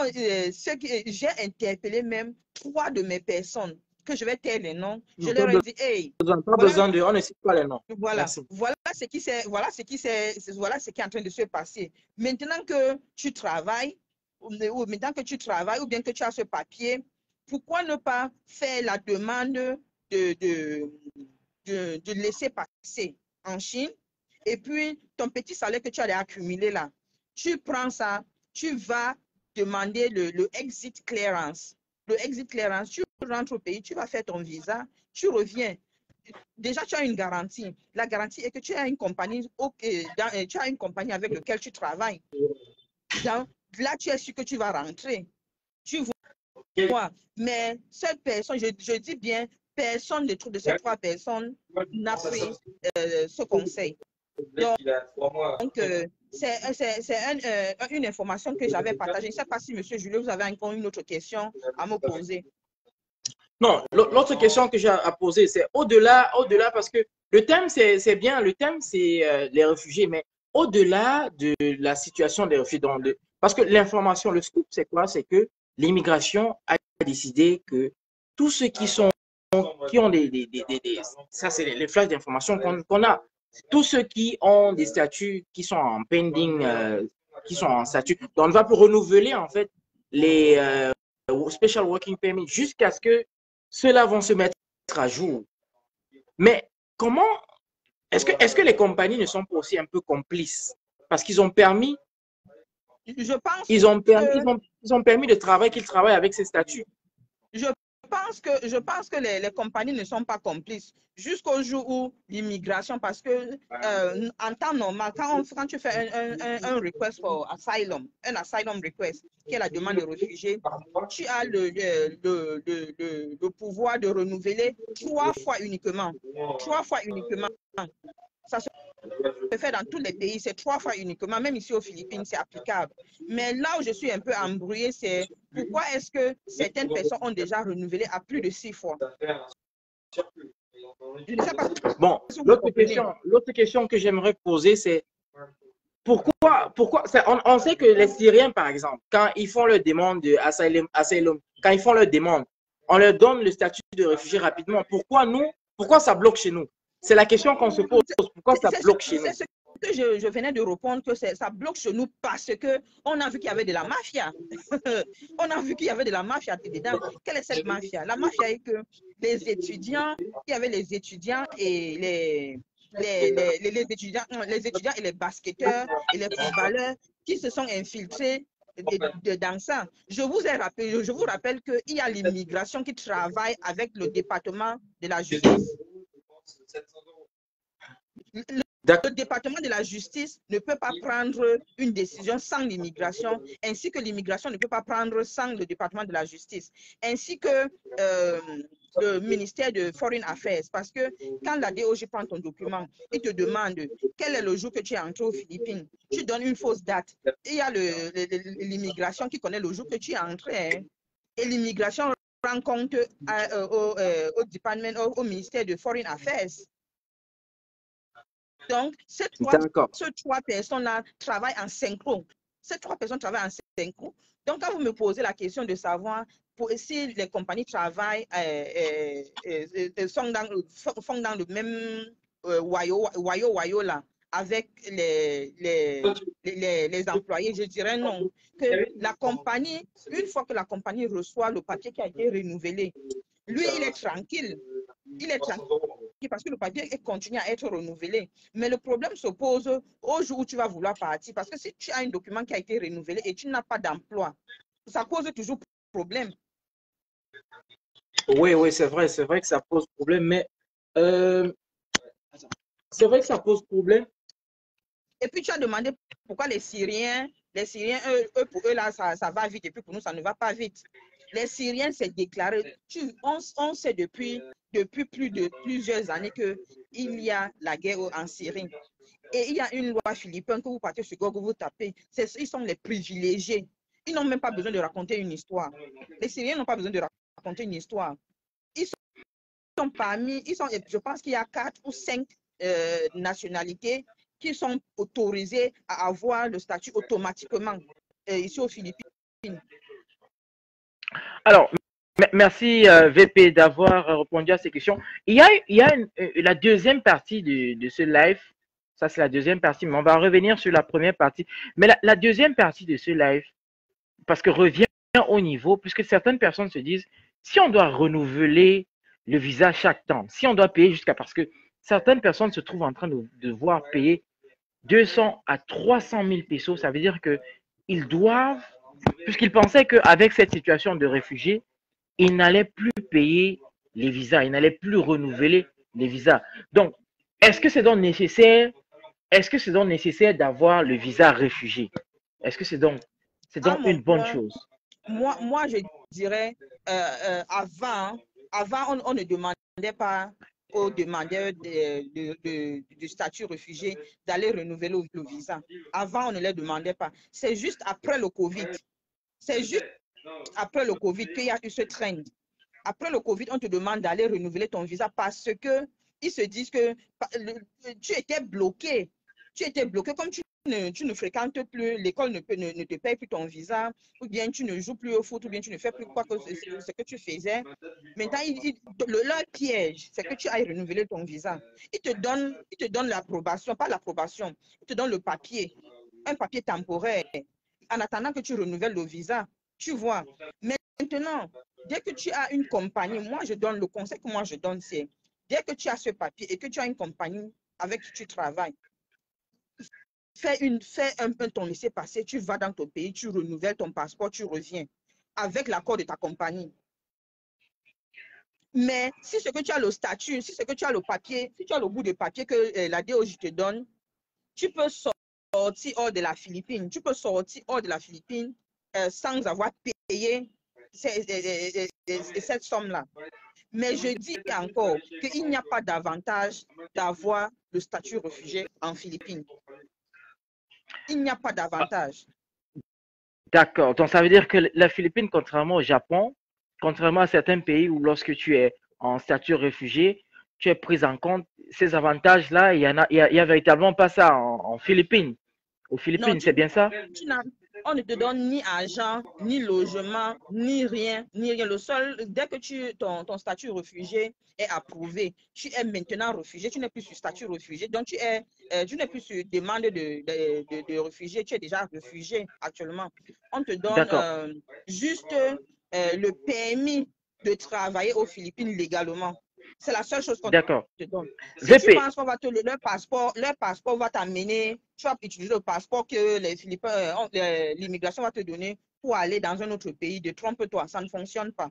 j'ai interpellé même 3 de mes personnes, que je vais taire les noms, je leur ai dit, hey, pas besoin de, on ne cite pas les noms. Voilà ce qui est en train de se passer. Maintenant que tu travailles, ou bien que tu as ce papier, pourquoi ne pas faire la demande de laisser passer en Chine? Et puis, ton petit salaire que tu as accumulé là, tu prends ça, tu vas demander le exit clearance. Le exit clearance, tu rentres au pays, tu vas faire ton visa, tu reviens. Déjà, tu as une garantie. La garantie est que tu as une compagnie, tu as une compagnie avec laquelle tu travailles. Donc, là, tu es sûr que tu vas rentrer. Tu vois. Mais cette personne, je dis bien, personne de ces 3 personnes n'a pris ce conseil. Donc, c'est une information que j'avais partagée. Je ne sais pas si, M. Julio, vous avez encore une autre question à me poser. Non, l'autre question que j'ai à poser, c'est au-delà, parce que le thème, c'est bien, le thème, c'est les réfugiés, mais au-delà de la situation des réfugiés, parce que l'information, le scoop, c'est quoi? C'est que l'immigration a décidé que tous ceux qui ont ça c'est les flashs d'information qu'on a, tous ceux qui ont des statuts qui sont en pending, qui sont en statut, donc on va pour renouveler en fait les special working permit jusqu'à ce que ceux-là vont se mettre à jour. Mais comment est-ce que les compagnies ne sont pas aussi un peu complices? Parce qu'ils ont permis, je pense ils ont permis de travailler, qu'ils travaillent avec ces statuts. Je je pense que les compagnies ne sont pas complices jusqu'au jour où l'immigration, parce que en temps normal, quand tu fais un request for asylum, un asylum request, qui est la demande de réfugié, tu as le pouvoir de renouveler 3 fois uniquement. 3 fois uniquement. Ça se fait dans tous les pays, c'est 3 fois uniquement. Même ici aux Philippines, c'est applicable. Mais là où je suis un peu embrouillée, c'est pourquoi est-ce que certaines personnes ont déjà renouvelé à plus de 6 fois? Je ne sais pas. Bon, l'autre question que j'aimerais poser, c'est pourquoi on sait que les Syriens, par exemple, quand ils font leur demande d'asylum, quand ils font leur demande, on leur donne le statut de réfugié rapidement. Pourquoi ça bloque chez nous? C'est la question qu'on se pose. Pourquoi ça bloque chez nous? C'est ce que je venais de répondre, que ça bloque chez nous parce qu'on a vu qu'il y avait de la mafia. On a vu qu'il y avait de la mafia dedans. Quelle est cette mafia? La mafia est que les étudiants, il y avait les étudiants et les étudiants et les basketteurs et les footballeurs qui se sont infiltrés dans ça. Je vous rappelle qu'il y a l'immigration qui travaille avec le département de la justice. Le département de la justice ne peut pas prendre une décision sans l'immigration, ainsi que l'immigration ne peut pas prendre sans le département de la justice, ainsi que le ministère de Foreign Affairs, parce que quand la DOJ prend ton document, il te demande quel est le jour que tu es entré aux Philippines. Tu donnes une fausse date. Il y a l'immigration qui connaît le jour que tu es entré. Hein. Et l'immigration rend compte au ministère de Foreign Affairs. Donc, ces trois personnes-là travaillent en synchro. Ces 3 personnes travaillent en synchro. Donc, quand vous me posez la question de savoir si les compagnies travaillent, font dans le même wayo là, avec les employés, je dirais non. Que la compagnie, une fois que la compagnie reçoit le papier qui a été renouvelé, lui, il est tranquille. Il est tranquille parce que le papier continue à être renouvelé. Mais le problème se pose au jour où tu vas vouloir partir. Parce que si tu as un document qui a été renouvelé et tu n'as pas d'emploi, ça pose toujours problème. Oui, c'est vrai que ça pose problème, mais c'est vrai que ça pose problème. Et puis tu as demandé pourquoi les Syriens, eux pour eux là, ça va vite, et puis pour nous, ça ne va pas vite. Les Syriens, c'est déclaré. On sait depuis plusieurs années qu'il y a la guerre en Syrie. Et il y a une loi philippine que vous partez sur Google, vous tapez. Ils sont les privilégiés. Ils n'ont même pas besoin de raconter une histoire. Les Syriens n'ont pas besoin de raconter une histoire. Ils sont parmi, je pense qu'il y a 4 ou 5 nationalités qui sont autorisées à avoir le statut automatiquement ici aux Philippines. Alors, merci VP d'avoir répondu à ces questions. Il y a la deuxième partie de ce live. Ça, c'est la deuxième partie, mais on va revenir sur la première partie. Mais la deuxième partie de ce live, parce que revient au niveau, puisque certaines personnes se disent, si on doit renouveler le visa chaque temps, si on doit payer parce que certaines personnes se trouvent en train de devoir payer 200 à 300 000 pesos, ça veut dire qu'ils doivent, puisqu'ils pensaient qu'avec cette situation de réfugiés, ils n'allaient plus payer les visas, ils n'allaient plus renouveler les visas. Donc, est-ce que c'est donc nécessaire d'avoir le visa réfugié? Est-ce que c'est donc une bonne chose? Moi, je dirais, avant, on ne demandait pas aux demandeurs du statut réfugié d'aller renouveler le visa. Avant, on ne les demandait pas. C'est juste après le Covid. C'est juste après le Covid qu'il y a eu ce trend. Après le Covid, on te demande d'aller renouveler ton visa parce qu'ils se disent que tu étais bloqué. Tu étais bloqué comme tu ne fréquentes plus, l'école ne te paye plus ton visa, ou bien tu ne joues plus au foot, ou bien tu ne fais plus quoi que ce que tu faisais. Maintenant, leur piège, c'est que tu ailles renouveler ton visa. Ils te donnent l'approbation, pas l'approbation, ils te donnent le papier, un papier temporaire, en attendant que tu renouvelles le visa. Tu vois. Maintenant, dès que tu as une compagnie, le conseil que moi je donne, c'est dès que tu as ce papier et que tu as une compagnie avec qui tu travailles, fais un peu ton laissez-passer, tu vas dans ton pays, tu renouvelles ton passeport, tu reviens avec l'accord de ta compagnie. Mais si ce que tu as le statut, si ce que tu as le papier, si tu as le bout de papier que la DOJ te donne, tu peux sortir hors de la Philippine. Tu peux sortir hors de la Philippine sans avoir payé cette somme-là. Mais je dis encore qu'il n'y a pas d'avantage d'avoir le statut réfugié en Philippines. Il n'y a pas d'avantage. D'accord. Donc, ça veut dire que la Philippine, contrairement au Japon, contrairement à certains pays où lorsque tu es en statut réfugié, tu es pris en compte, ces avantages-là, il y a véritablement pas ça en Philippines. Aux Philippines, c'est bien ça? On ne te donne ni argent, ni logement, ni rien, ni rien. Le seul, dès que ton statut réfugié est approuvé, tu es maintenant réfugié, tu n'es plus sur statut réfugié, donc tu n'es plus sur demande de réfugié, tu es déjà réfugié actuellement. On te donne juste le permis de travailler aux Philippines légalement. C'est la seule chose qu'on te donne. Si tu penses qu'on va leur passeport va t'amener, tu vas utiliser le passeport que les Philippins, l'immigration va te donner pour aller dans un autre pays. Trompe-toi, ça ne fonctionne pas.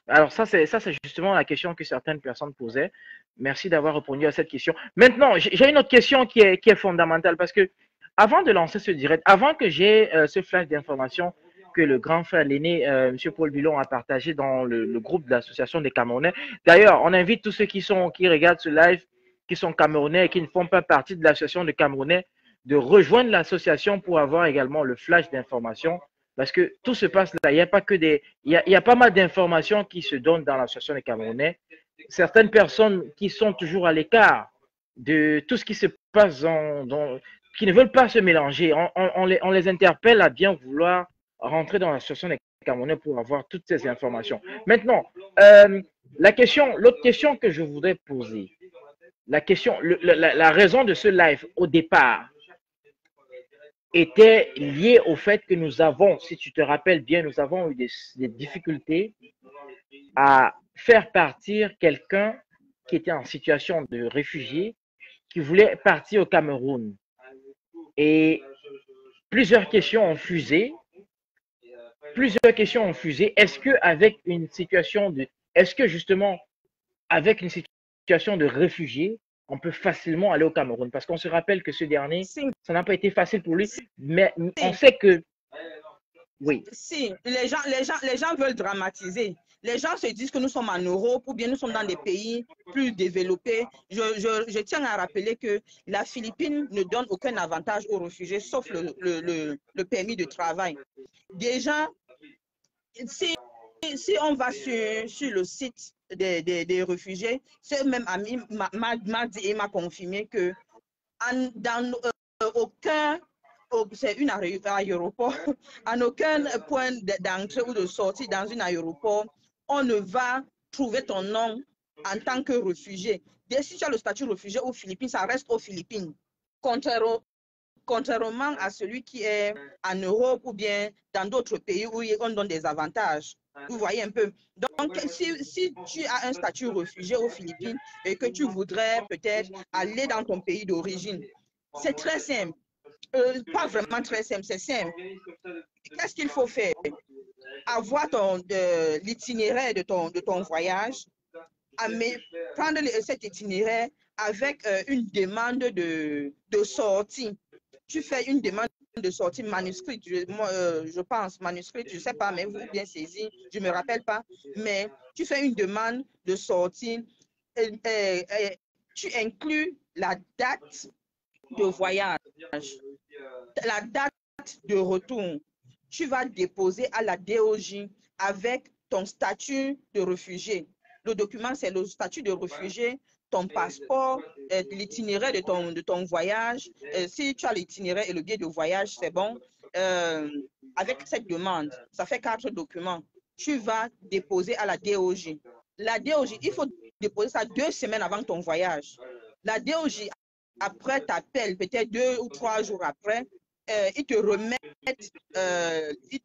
Alors ça, c'est justement la question que certaines personnes posaient. Merci d'avoir répondu à cette question. Maintenant, j'ai une autre question qui est fondamentale parce que avant de lancer ce direct, avant que j'ai ce flash d'information que le grand frère l'aîné, M. Paul Bilon, a partagé dans le groupe de l'association des Camerounais. D'ailleurs, on invite tous ceux qui regardent ce live, qui sont Camerounais et qui ne font pas partie de l'association des Camerounais, de rejoindre l'association pour avoir également le flash d'information. Parce que tout se passe là. Il n'y a pas que il y a pas mal d'informations qui se donnent dans l'association des Camerounais. Certaines personnes qui sont toujours à l'écart de tout ce qui se passe qui ne veulent pas se mélanger. On les interpelle à bien vouloir rentrer dans l'association des Camerounais pour avoir toutes ces informations. Maintenant, l'autre question que je voudrais poser, la raison de ce live au départ était liée au fait que nous avons, si tu te rappelles bien, nous avons eu des difficultés à faire partir quelqu'un qui était en situation de réfugié, qui voulait partir au Cameroun. Et plusieurs questions ont fusé. Est-ce que avec une situation de réfugié, on peut facilement aller au Cameroun? Parce qu'on se rappelle que ce dernier, ça n'a pas été facile pour lui, mais on sait que oui. Si, les gens veulent dramatiser. Les gens se disent que nous sommes en Europe ou bien nous sommes dans des pays plus développés. Je tiens à rappeler que la Philippine ne donne aucun avantage aux réfugiés, sauf le permis de travail. Déjà, si on va sur le site des réfugiés, ce même ami m'a dit et m'a confirmé que dans aucun c'est une aéroport, en aucun point d'entrée ou de sortie dans un aéroport, on ne va trouver ton nom en tant que réfugié. Dès si tu as le statut réfugié aux Philippines, ça reste aux Philippines. Contrairement à celui qui est en Europe ou bien dans d'autres pays où on donne des avantages. Vous voyez un peu. Donc, si tu as un statut réfugié aux Philippines et que tu voudrais peut-être aller dans ton pays d'origine, c'est très simple. Pas vraiment très simple, c'est simple. Qu'est-ce qu'il faut faire? Avoir l'itinéraire de ton voyage, prendre cet itinéraire avec une demande de sortie. Tu fais une demande de sortie manuscrite, je pense, manuscrite, je ne sais pas, mais vous bien saisi, je ne me rappelle pas, mais tu fais une demande de sortie, tu inclus la date de voyage, la date de retour. Tu vas déposer à la DOJ avec ton statut de réfugié. Le document, c'est le statut de réfugié, ton passeport, l'itinéraire de ton voyage. Si tu as l'itinéraire et le billet de voyage, c'est bon. Avec cette demande, ça fait 4 documents. Tu vas déposer à la DOJ. La DOJ, il faut déposer ça 2 semaines avant ton voyage. La DOJ, après, t'appelle peut-être 2 ou 3 jours après, ils te remettent,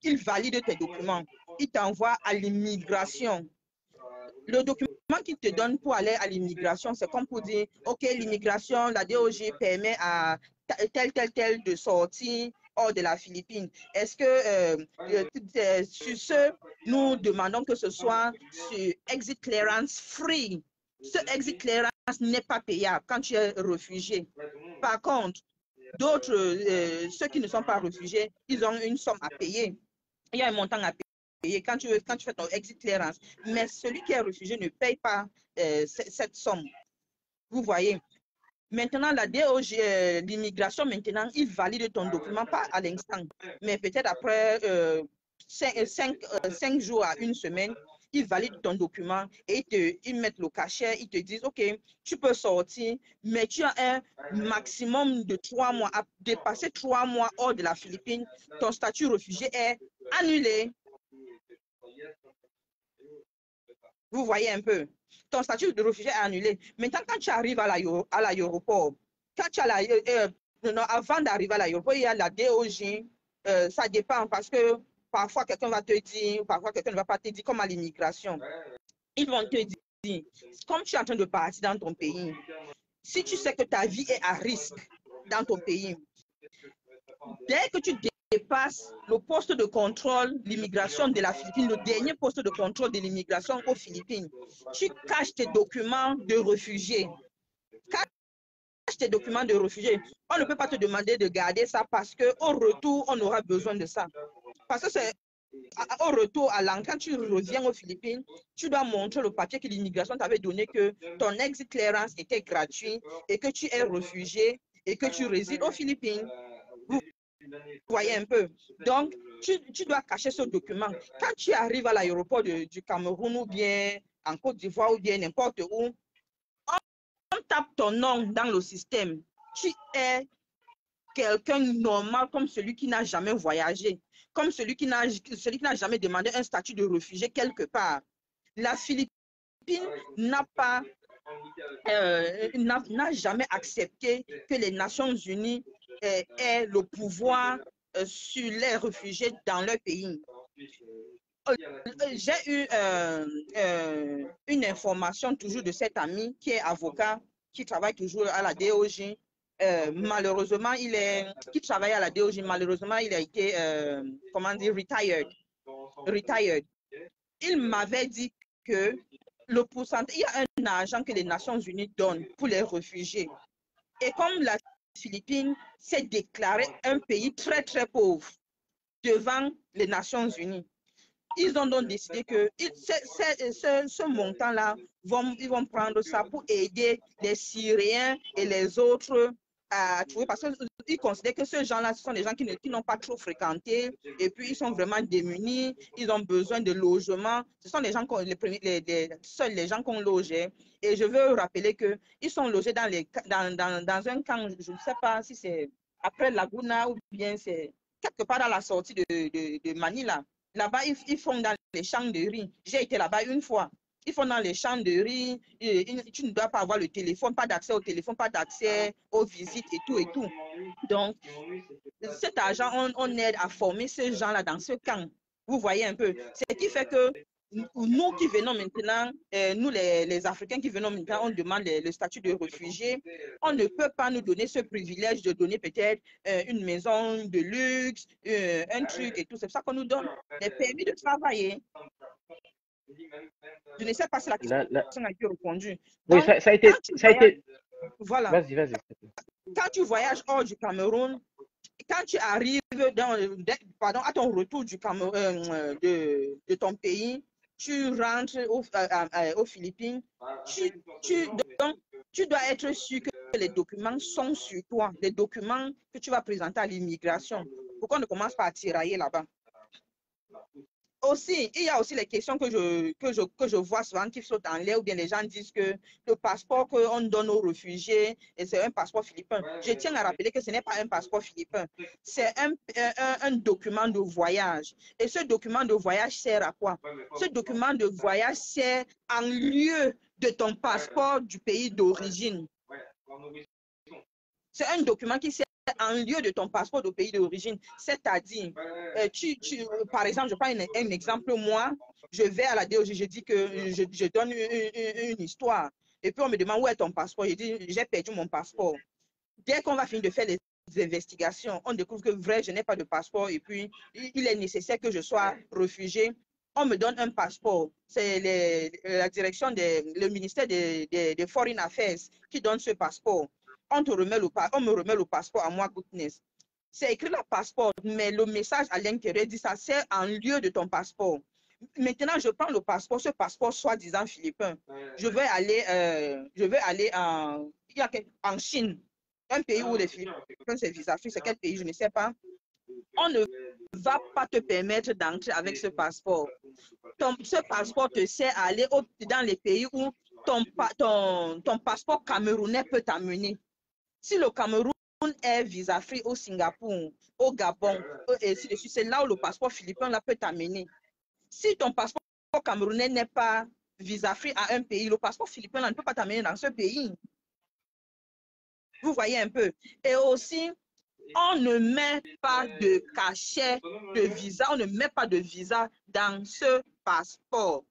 ils valident tes documents. Ils t'envoient à l'immigration. Le document qu'ils te donnent pour aller à l'immigration, c'est comme pour dire, OK, l'immigration, la DOJ permet à tel de sortir hors de la Philippine. Est-ce que sur ce, nous demandons que ce soit sur exit clearance free. Ce exit clearance n'est pas payable quand tu es réfugié. Par contre, d'autres, ceux qui ne sont pas réfugiés, ils ont une somme à payer. Il y a un montant à payer quand tu fais ton exit clearance. Mais celui qui est réfugié ne paye pas cette somme. Vous voyez. Maintenant, la DOG, l'immigration, maintenant, il valide ton document, pas à l'instant, mais peut-être après 5 jours à une semaine, ils valident ton document et ils mettent le cachet, ils te disent, OK, tu peux sortir, mais tu as un maximum de 3 mois. À dépasser 3 mois hors de la Philippine, ton statut réfugié est annulé. Vous voyez un peu. Ton statut de réfugié est annulé. Maintenant, quand tu arrives à l'aéroport, avant d'arriver à l'aéroport, il y a la DOJ. Ça dépend parce que parfois quelqu'un va te dire, parfois quelqu'un ne va pas te dire, comme à l'immigration. Ils vont te dire, comme tu es en train de partir dans ton pays, si tu sais que ta vie est à risque dans ton pays, dès que tu dépasse le poste de contrôle l'immigration de la Philippine, le dernier poste de contrôle de l'immigration aux Philippines, tu caches tes documents de réfugié. Cache tes documents de réfugié. On ne peut pas te demander de garder ça parce qu'au retour, on aura besoin de ça. Parce que c'est au retour, quand tu reviens aux Philippines, tu dois montrer le papier que l'immigration t'avait donné que ton exit clearance était gratuit et que tu es réfugié et que tu résides aux Philippines. Vous voyez un peu. Donc, tu dois cacher ce document. Quand tu arrives à l'aéroport du Cameroun ou bien en Côte d'Ivoire ou bien n'importe où, on tape ton nom dans le système. Tu es quelqu'un normal comme celui qui n'a jamais voyagé, comme celui qui n'a jamais demandé un statut de réfugié quelque part. La Philippine n'a jamais accepté que les Nations Unies aient le pouvoir sur les réfugiés dans leur pays. J'ai eu une information toujours de cet ami qui est avocat, qui travaille toujours à la DOJ. Malheureusement, qui travaille à la DOJ, malheureusement, il a été, comment dire, retired. Il m'avait dit que le pourcentage, il y a un argent que les Nations Unies donnent pour les réfugiés. Et comme la Philippine s'est déclarée un pays très, très pauvre devant les Nations Unies, ils ont donc décidé que ce montant-là, ils vont prendre ça pour aider les Syriens et les autres à trouver, parce qu'ils considèrent que ces gens-là, ce sont des gens qui n'ont pas trop fréquenté, et puis ils sont vraiment démunis, ils ont besoin de logement. Ce sont les gens seuls les gens qu'on logeait. Et je veux rappeler qu'ils sont logés dans un camp, je ne sais pas si c'est après Laguna ou bien c'est quelque part dans la sortie de Manila. Là-bas, ils font dans les champs de riz. J'ai été là-bas une fois. Ils font dans les champs de riz. Tu ne dois pas avoir le téléphone, pas d'accès au téléphone, pas d'accès aux visites et tout et tout. Donc, cet argent, on aide à former ces gens-là dans ce camp. Vous voyez un peu. Ce qui fait que nous qui venons maintenant, nous les Africains qui venons maintenant, on demande le statut de réfugié. On ne peut pas nous donner ce privilège de donner peut-être une maison de luxe, un truc et tout. C'est ça qu'on nous donne. Les permis de travailler. Je ne sais pas si la question a été répondue. Oui, ça a été. Voilà. Vas-y. Quand tu voyages hors du Cameroun, quand tu arrives à ton retour du Cameroun, de ton pays, tu rentres aux Philippines, donc, tu dois être sûr que les documents sont sur toi, les documents que tu vas présenter à l'immigration, pour qu'on ne commence pas à tirailler là-bas. Aussi, il y a aussi les questions que je vois souvent qui sautent en l'air, ou bien les gens disent que le passeport qu'on donne aux réfugiés, c'est un passeport philippin. Je tiens à rappeler que ce n'est pas un passeport philippin, c'est un document de voyage. Et ce document de voyage sert à quoi? Ce document de voyage sert en lieu de ton passeport du pays d'origine. C'est un document qui sert en lieu de ton passeport de pays d'origine. C'est-à-dire, par exemple, je prends un exemple, moi, je vais à la DOJ, je dis que je donne une histoire. Et puis on me demande où est ton passeport. Je dis, j'ai perdu mon passeport. Dès qu'on va finir de faire les investigations, on découvre que vrai, je n'ai pas de passeport et puis il est nécessaire que je sois réfugié. On me donne un passeport. C'est la direction, le ministère des Foreign Affairs qui donne ce passeport. On me remet le passeport à moi, Goodness. C'est écrit le passeport, mais le message à l'intérieur dit ça, c'est en lieu de ton passeport. Maintenant, je prends le passeport, ce passeport soi-disant philippin. Je vais aller en Chine, un pays où les Philippins, c'est visa free, c'est quel pays, je ne sais pas. On ne va pas te permettre d'entrer avec ce passeport. Ce passeport te sert à aller dans les pays où ton passeport camerounais peut t'amener. Si le Cameroun est visa free au Singapour, au Gabon, et ainsi de suite, c'est là où le passeport philippin là, peut t'amener. Si ton passeport camerounais n'est pas visa free à un pays, le passeport philippin là, ne peut pas t'amener dans ce pays. Vous voyez un peu. Et aussi, on ne met pas de cachet de visa, on ne met pas de visa dans ce passeport.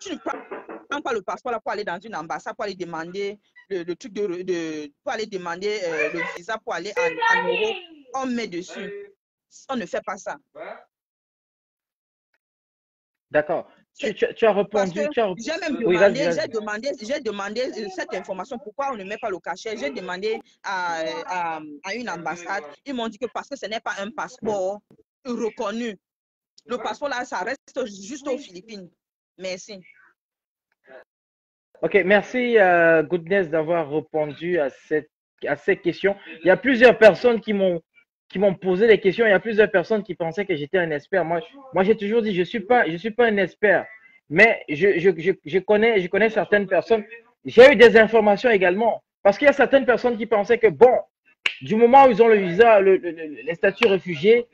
Tu ne prends pas le passeport là pour aller dans une ambassade, pour aller demander le truc pour aller demander le visa pour aller en Europe. On met dessus. On ne fait pas ça. D'accord. Tu as répondu. J'ai même demandé, j'ai demandé cette information. Pourquoi on ne met pas le cachet? J'ai demandé à une ambassade. Ils m'ont dit que parce que ce n'est pas un passeport reconnu. Le passeport là, ça reste juste aux Philippines. Merci. Ok, merci Goodness d'avoir répondu à ces questions. Il y a plusieurs personnes qui m'ont posé des questions. Il y a plusieurs personnes qui pensaient que j'étais un expert. Moi j'ai toujours dit je suis pas un expert, mais je connais certaines personnes. J'ai eu des informations également parce qu'il y a certaines personnes qui pensaient que bon, du moment où ils ont le visa, les statuts réfugiés,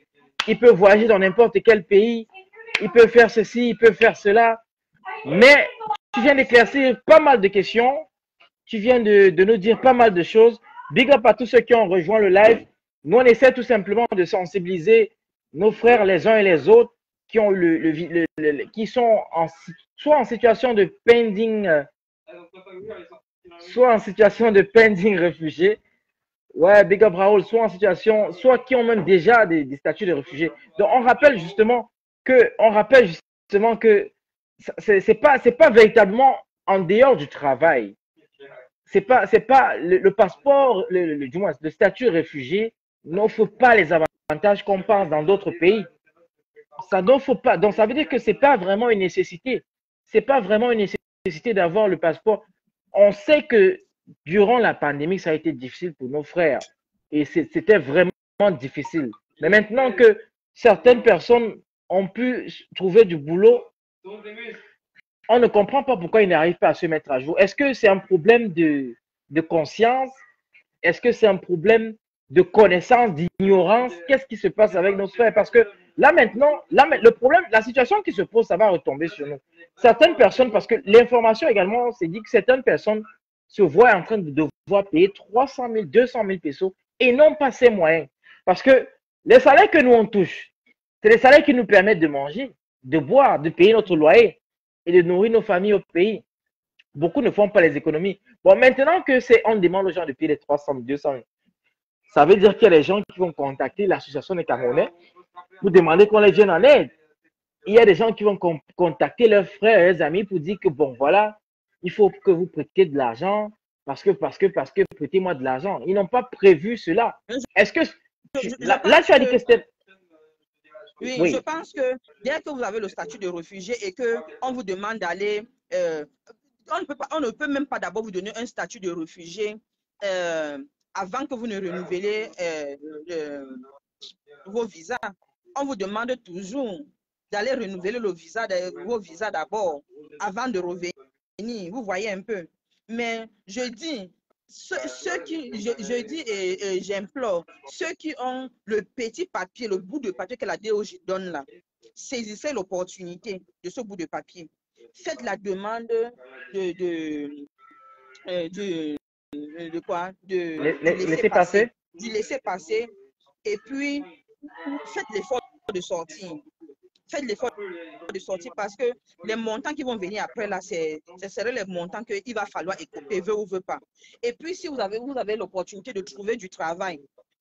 ils peuvent voyager dans n'importe quel pays, ils peuvent faire ceci, ils peuvent faire cela. Mais tu viens d'éclaircir pas mal de questions, tu viens de nous dire pas mal de choses. Big up à tous ceux qui ont rejoint le live. Nous, on essaie tout simplement de sensibiliser nos frères les uns et les autres qui ont qui sont soit en situation de pending, soit en situation de pending réfugié. Ouais, big up Raoul, soit qui ont même déjà des statuts de réfugiés. Donc, on rappelle justement que c'est pas véritablement en dehors du travail. C'est pas le passeport, du moins le statut réfugié n'offre pas les avantages qu'on pense dans d'autres pays. Ça n'offre pas. Donc ça veut dire que c'est pas vraiment une nécessité. C'est pas vraiment une nécessité d'avoir le passeport. On sait que durant la pandémie, ça a été difficile pour nos frères et c'était vraiment difficile. Mais maintenant que certaines personnes ont pu trouver du boulot, on ne comprend pas pourquoi ils n'arrivent pas à se mettre à jour. Est-ce que c'est un problème de conscience? Est-ce que c'est un problème de connaissance, d'ignorance? Qu'est-ce qui se passe avec nos frères? Parce que là maintenant, le problème, la situation qui se pose, ça va retomber sur nous. Certaines personnes, parce que l'information également, c'est dit que certaines personnes se voient en train de devoir payer 300 000, 200 000 pesos et n'ont pas ces moyens. Parce que les salaires que nous on touche, c'est les salaires qui nous permettent de manger, de boire, de payer notre loyer et de nourrir nos familles au pays. Beaucoup ne font pas les économies. Bon, maintenant que on demande aux gens de payer les 300 000, 200 000, ça veut dire qu'il y a des gens qui vont contacter l'association des Camerounais pour demander qu'on les vienne en aide. Il y a des gens qui vont contacter leurs frères et leurs amis pour dire que bon, voilà, il faut que vous prêtiez de l'argent parce que prêtez-moi de l'argent. Ils n'ont pas prévu cela. Est-ce que là, tu as dit que c'était... Oui, je pense que dès que vous avez le statut de réfugié et qu'on vous demande d'aller... on ne peut même pas d'abord vous donner un statut de réfugié avant que vous ne renouvelez vos visas. On vous demande toujours d'aller renouveler vos visas d'abord avant de revenir. Vous voyez un peu. Mais je dis, je dis et j'implore, ceux qui ont le petit papier, le bout de papier que la DOJ donne là, saisissez l'opportunité de ce bout de papier. Faites la demande de quoi? Du laisser-passer. Et puis, faites l'effort de sortir. Faites l'effort de sortir parce que les montants qui vont venir après là, ce seraient les montants qu'il va falloir écouter, veut ou veut pas. Et puis, si vous avez l'opportunité de trouver du travail,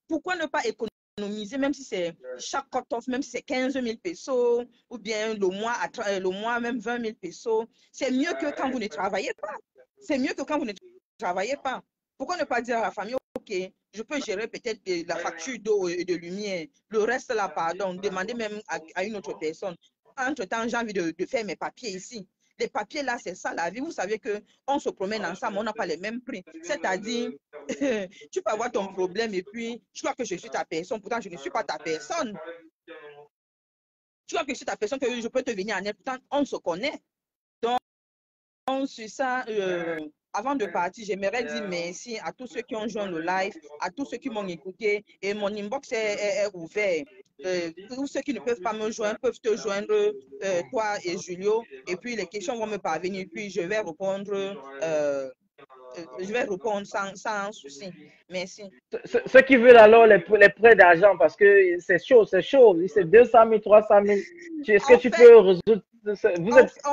Pourquoi ne pas économiser, même si c'est chaque cut-off, même si c'est 15 000 pesos, ou bien le mois même 20 000 pesos. C'est mieux que quand vous ne travaillez pas. C'est mieux que quand vous ne travaillez pas. Pourquoi ne pas dire à la famille, OK, je peux gérer peut-être la facture d'eau et de lumière. Le reste là, pardon, demander même à une autre personne. Entre-temps, j'ai envie de faire mes papiers ici. Les papiers là, c'est ça la vie. Vous savez qu'on se promène ensemble, on n'a pas les mêmes prix. C'est-à-dire, tu peux avoir ton problème et puis tu crois que je suis ta personne, pourtant je ne suis pas ta personne. Tu crois que je suis ta personne, que je peux te venir en aide, pourtant on se connaît. Donc, sur ça, avant de partir, j'aimerais dire merci à tous ceux qui ont joint le live, à tous ceux qui m'ont écouté, et mon inbox est ouvert. Tous ceux qui ne peuvent pas me joindre peuvent te joindre, toi et Julio, et puis les questions vont me parvenir, puis je vais répondre sans souci. Merci. Ceux qui veulent alors les prêts d'argent, parce que c'est chaud, c'est 200 000, 300 000. Est-ce que tu peux résoudre?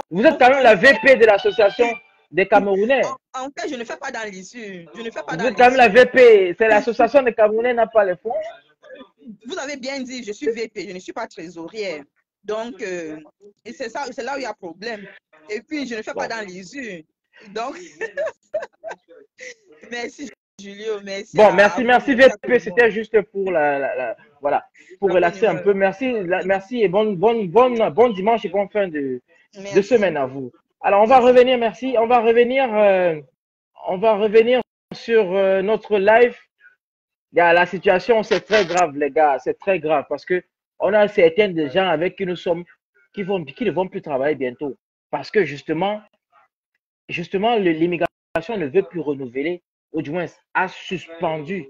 Vous êtes quand même la VP de l'association des Camerounais. En fait, je ne fais pas dans l'issue. Vous êtes quand même la VP. C'est l'association des Camerounais n'a pas les fonds. Vous avez bien dit, je suis VP, je ne suis pas trésorière. Donc, c'est là où il y a problème. Et puis, je ne fais pas dans l'issue. Donc, merci Julio, merci. Bon, merci VP, c'était juste pour voilà, pour relaxer un peu. Merci et bon dimanche et bonne fin de semaine à vous. Alors, on va revenir, merci. On va revenir sur notre live. La situation, c'est très grave, les gars. C'est très grave parce que on a certains gens avec qui nous sommes qui ne vont plus travailler bientôt. Parce que justement, l'immigration ne veut plus renouveler, ou du moins a suspendu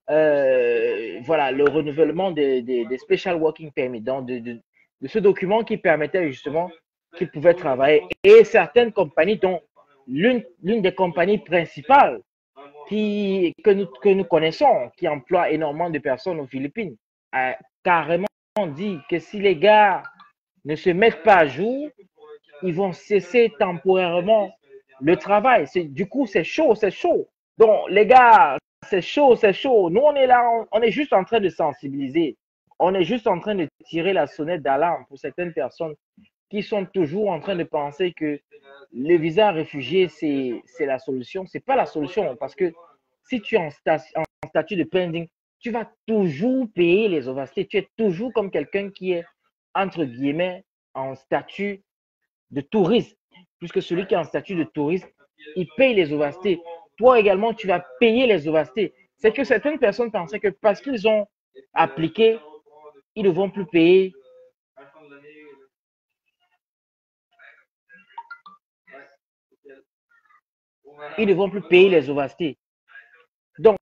voilà, le renouvellement des Special Working Permits, donc de ce document qui permettait justement qu'ils pouvaient travailler. Et certaines compagnies, dont l'une des compagnies principales que nous connaissons, qui emploie énormément de personnes aux Philippines, a carrément dit que si les gars ne se mettent pas à jour, ils vont cesser temporairement le travail. Du coup, c'est chaud. Donc, les gars, c'est chaud. Nous, on est là, on est juste en train de sensibiliser. On est juste en train de tirer la sonnette d'alarme pour certaines personnes qui sont toujours en train de penser que le visa réfugié, c'est la solution. Ce n'est pas la solution parce que si tu es en statut de pending, tu vas toujours payer les overstays. Tu es toujours comme quelqu'un qui est, entre guillemets, en statut de touriste. Puisque celui qui est en statut de touriste, il paye les overstays. Toi également, tu vas payer les overstays. C'est que certaines personnes pensaient que parce qu'ils ont appliqué, ils ne vont plus payer. Ils ne vont plus payer les overstays. Donc,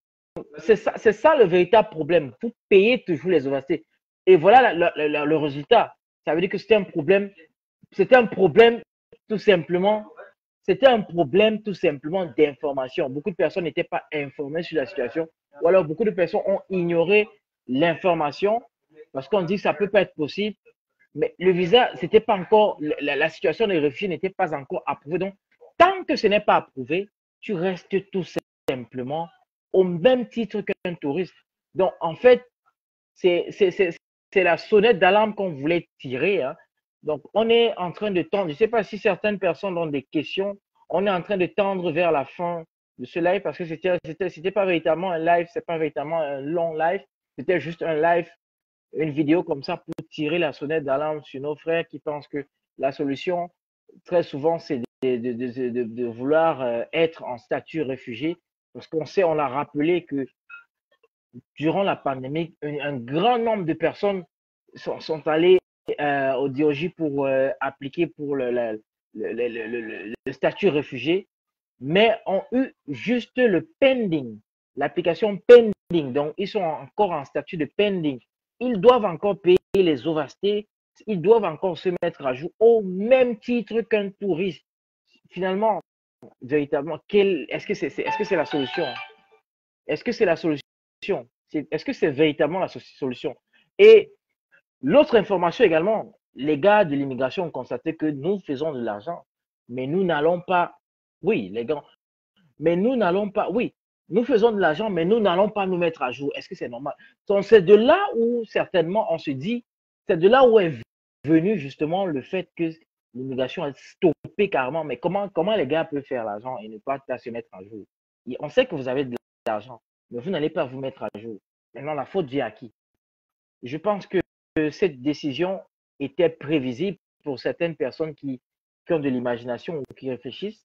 c'est ça le véritable problème. Vous payez toujours les overstays. Et voilà le résultat. Ça veut dire que c'était un problème tout simplement. C'était un problème tout simplement d'information. Beaucoup de personnes n'étaient pas informées sur la situation. Ou alors beaucoup de personnes ont ignoré l'information parce qu'on dit que ça ne peut pas être possible. Mais le visa, c'était pas encore, la situation des réfugiés n'était pas encore approuvée. Donc, tant que ce n'est pas approuvé, tu restes tout simplement au même titre qu'un touriste. Donc, en fait, c'est la sonnette d'alarme qu'on voulait tirer. Hein. Donc, on est en train de tendre. Je ne sais pas si certaines personnes ont des questions. On est en train de tendre vers la fin de ce live parce que c'était pas véritablement un live, c'est pas véritablement un long live. C'était juste un live, une vidéo comme ça pour tirer la sonnette d'alarme sur nos frères qui pensent que la solution, très souvent, c'est de vouloir être en statut réfugié. Parce qu'on sait, on a rappelé que durant la pandémie, un grand nombre de personnes sont allées au DOJ pour appliquer pour le statut réfugié, mais ont eu juste le pending, l'application pending. Donc, ils sont encore en statut de pending. Ils doivent encore payer les overstays, ils doivent encore se mettre à jour au même titre qu'un touriste. Finalement, véritablement, est-ce que c'est la solution? Est-ce que c'est la solution? Est-ce que c'est véritablement la solution? Et l'autre information également, les gars de l'immigration ont constaté que nous faisons de l'argent, mais nous n'allons pas, oui, les gars, mais nous n'allons pas, oui, Nous faisons de l'argent, mais nous n'allons pas nous mettre à jour. Est-ce que c'est normal? Donc, c'est de là où, certainement, on se dit, c'est de là où est venu justement le fait que l'immigration a stoppé carrément. Mais comment les gars peuvent faire l'argent et ne pas se mettre à jour? Et on sait que vous avez de l'argent, mais vous n'allez pas vous mettre à jour. Maintenant, la faute vient à qui? Je pense que cette décision était prévisible pour certaines personnes qui ont de l'imagination ou qui réfléchissent.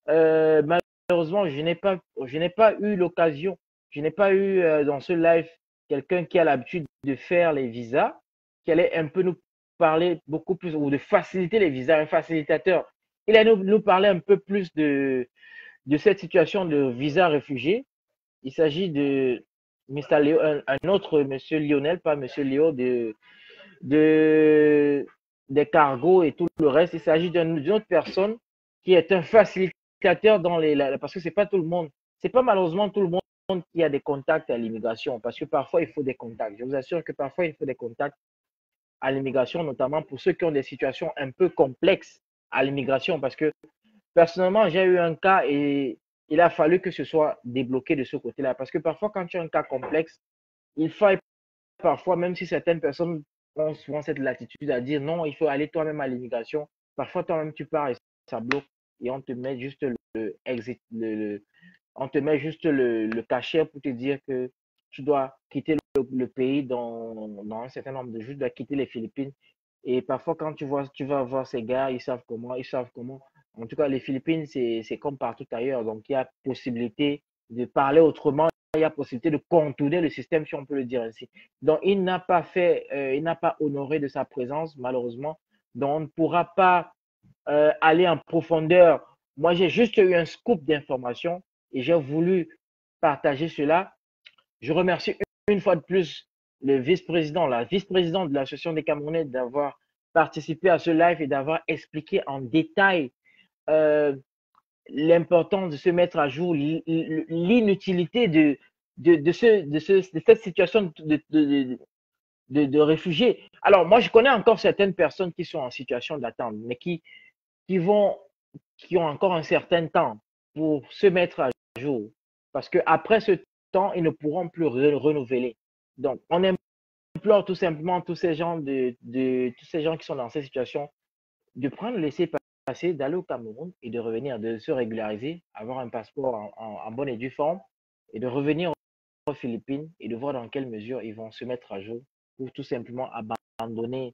Malheureusement, je n'ai pas eu l'occasion, je n'ai pas eu dans ce live quelqu'un qui a l'habitude de faire les visas, qui allait un peu nous parler beaucoup plus, ou de faciliter les visas, un facilitateur. Il allait nous parler un peu plus de cette situation de visa réfugié. Il s'agit de Mr. Léo, un autre Monsieur Lionel, pas Monsieur Léo, des cargos et tout le reste. Il s'agit d'une autre personne qui est un facilitateur dans parce que c'est pas tout le monde, c'est pas malheureusement tout le monde qui a des contacts à l'immigration, parce que parfois il faut des contacts. Je vous assure que parfois il faut des contacts à l'immigration, notamment pour ceux qui ont des situations un peu complexes à l'immigration, parce que personnellement, j'ai eu un cas et il a fallu que ce soit débloqué de ce côté-là, parce que parfois quand tu as un cas complexe, il faut parfois, même si certaines personnes ont souvent cette latitude à dire non, il faut aller toi-même à l'immigration. Parfois, toi-même, tu pars et ça bloque et on te met juste on te met juste le cachet pour te dire que tu dois quitter le pays dans un certain nombre de jours, tu dois quitter les Philippines. Et parfois, quand tu vas voir ces gars, ils savent comment, ils savent comment. En tout cas, les Philippines, c'est comme partout ailleurs. Donc, il y a possibilité de parler autrement, il y a possibilité de contourner le système, si on peut le dire ainsi. Donc, il n'a pas fait, il n'a pas honoré de sa présence, malheureusement. Donc, on ne pourra pas aller en profondeur. Moi, j'ai juste eu un scoop d'information et j'ai voulu partager cela. Je remercie une fois de plus le vice-président, la vice-présidente de l'Association des Camerounais d'avoir participé à ce live et d'avoir expliqué en détail l'importance de se mettre à jour, l'inutilité de cette situation de réfugiés. Alors, moi, je connais encore certaines personnes qui sont en situation d'attente, mais qui ont encore un certain temps pour se mettre à jour. Parce qu'après ce temps, ils ne pourront plus renouveler. Donc, on implore tout simplement tous ces gens tous ces gens qui sont dans cette situation de prendre le laissez-passer, d'aller au Cameroun et de revenir, de se régulariser, avoir un passeport en bonne et due forme et de revenir aux Philippines et de voir dans quelle mesure ils vont se mettre à jour pour tout simplement abandonner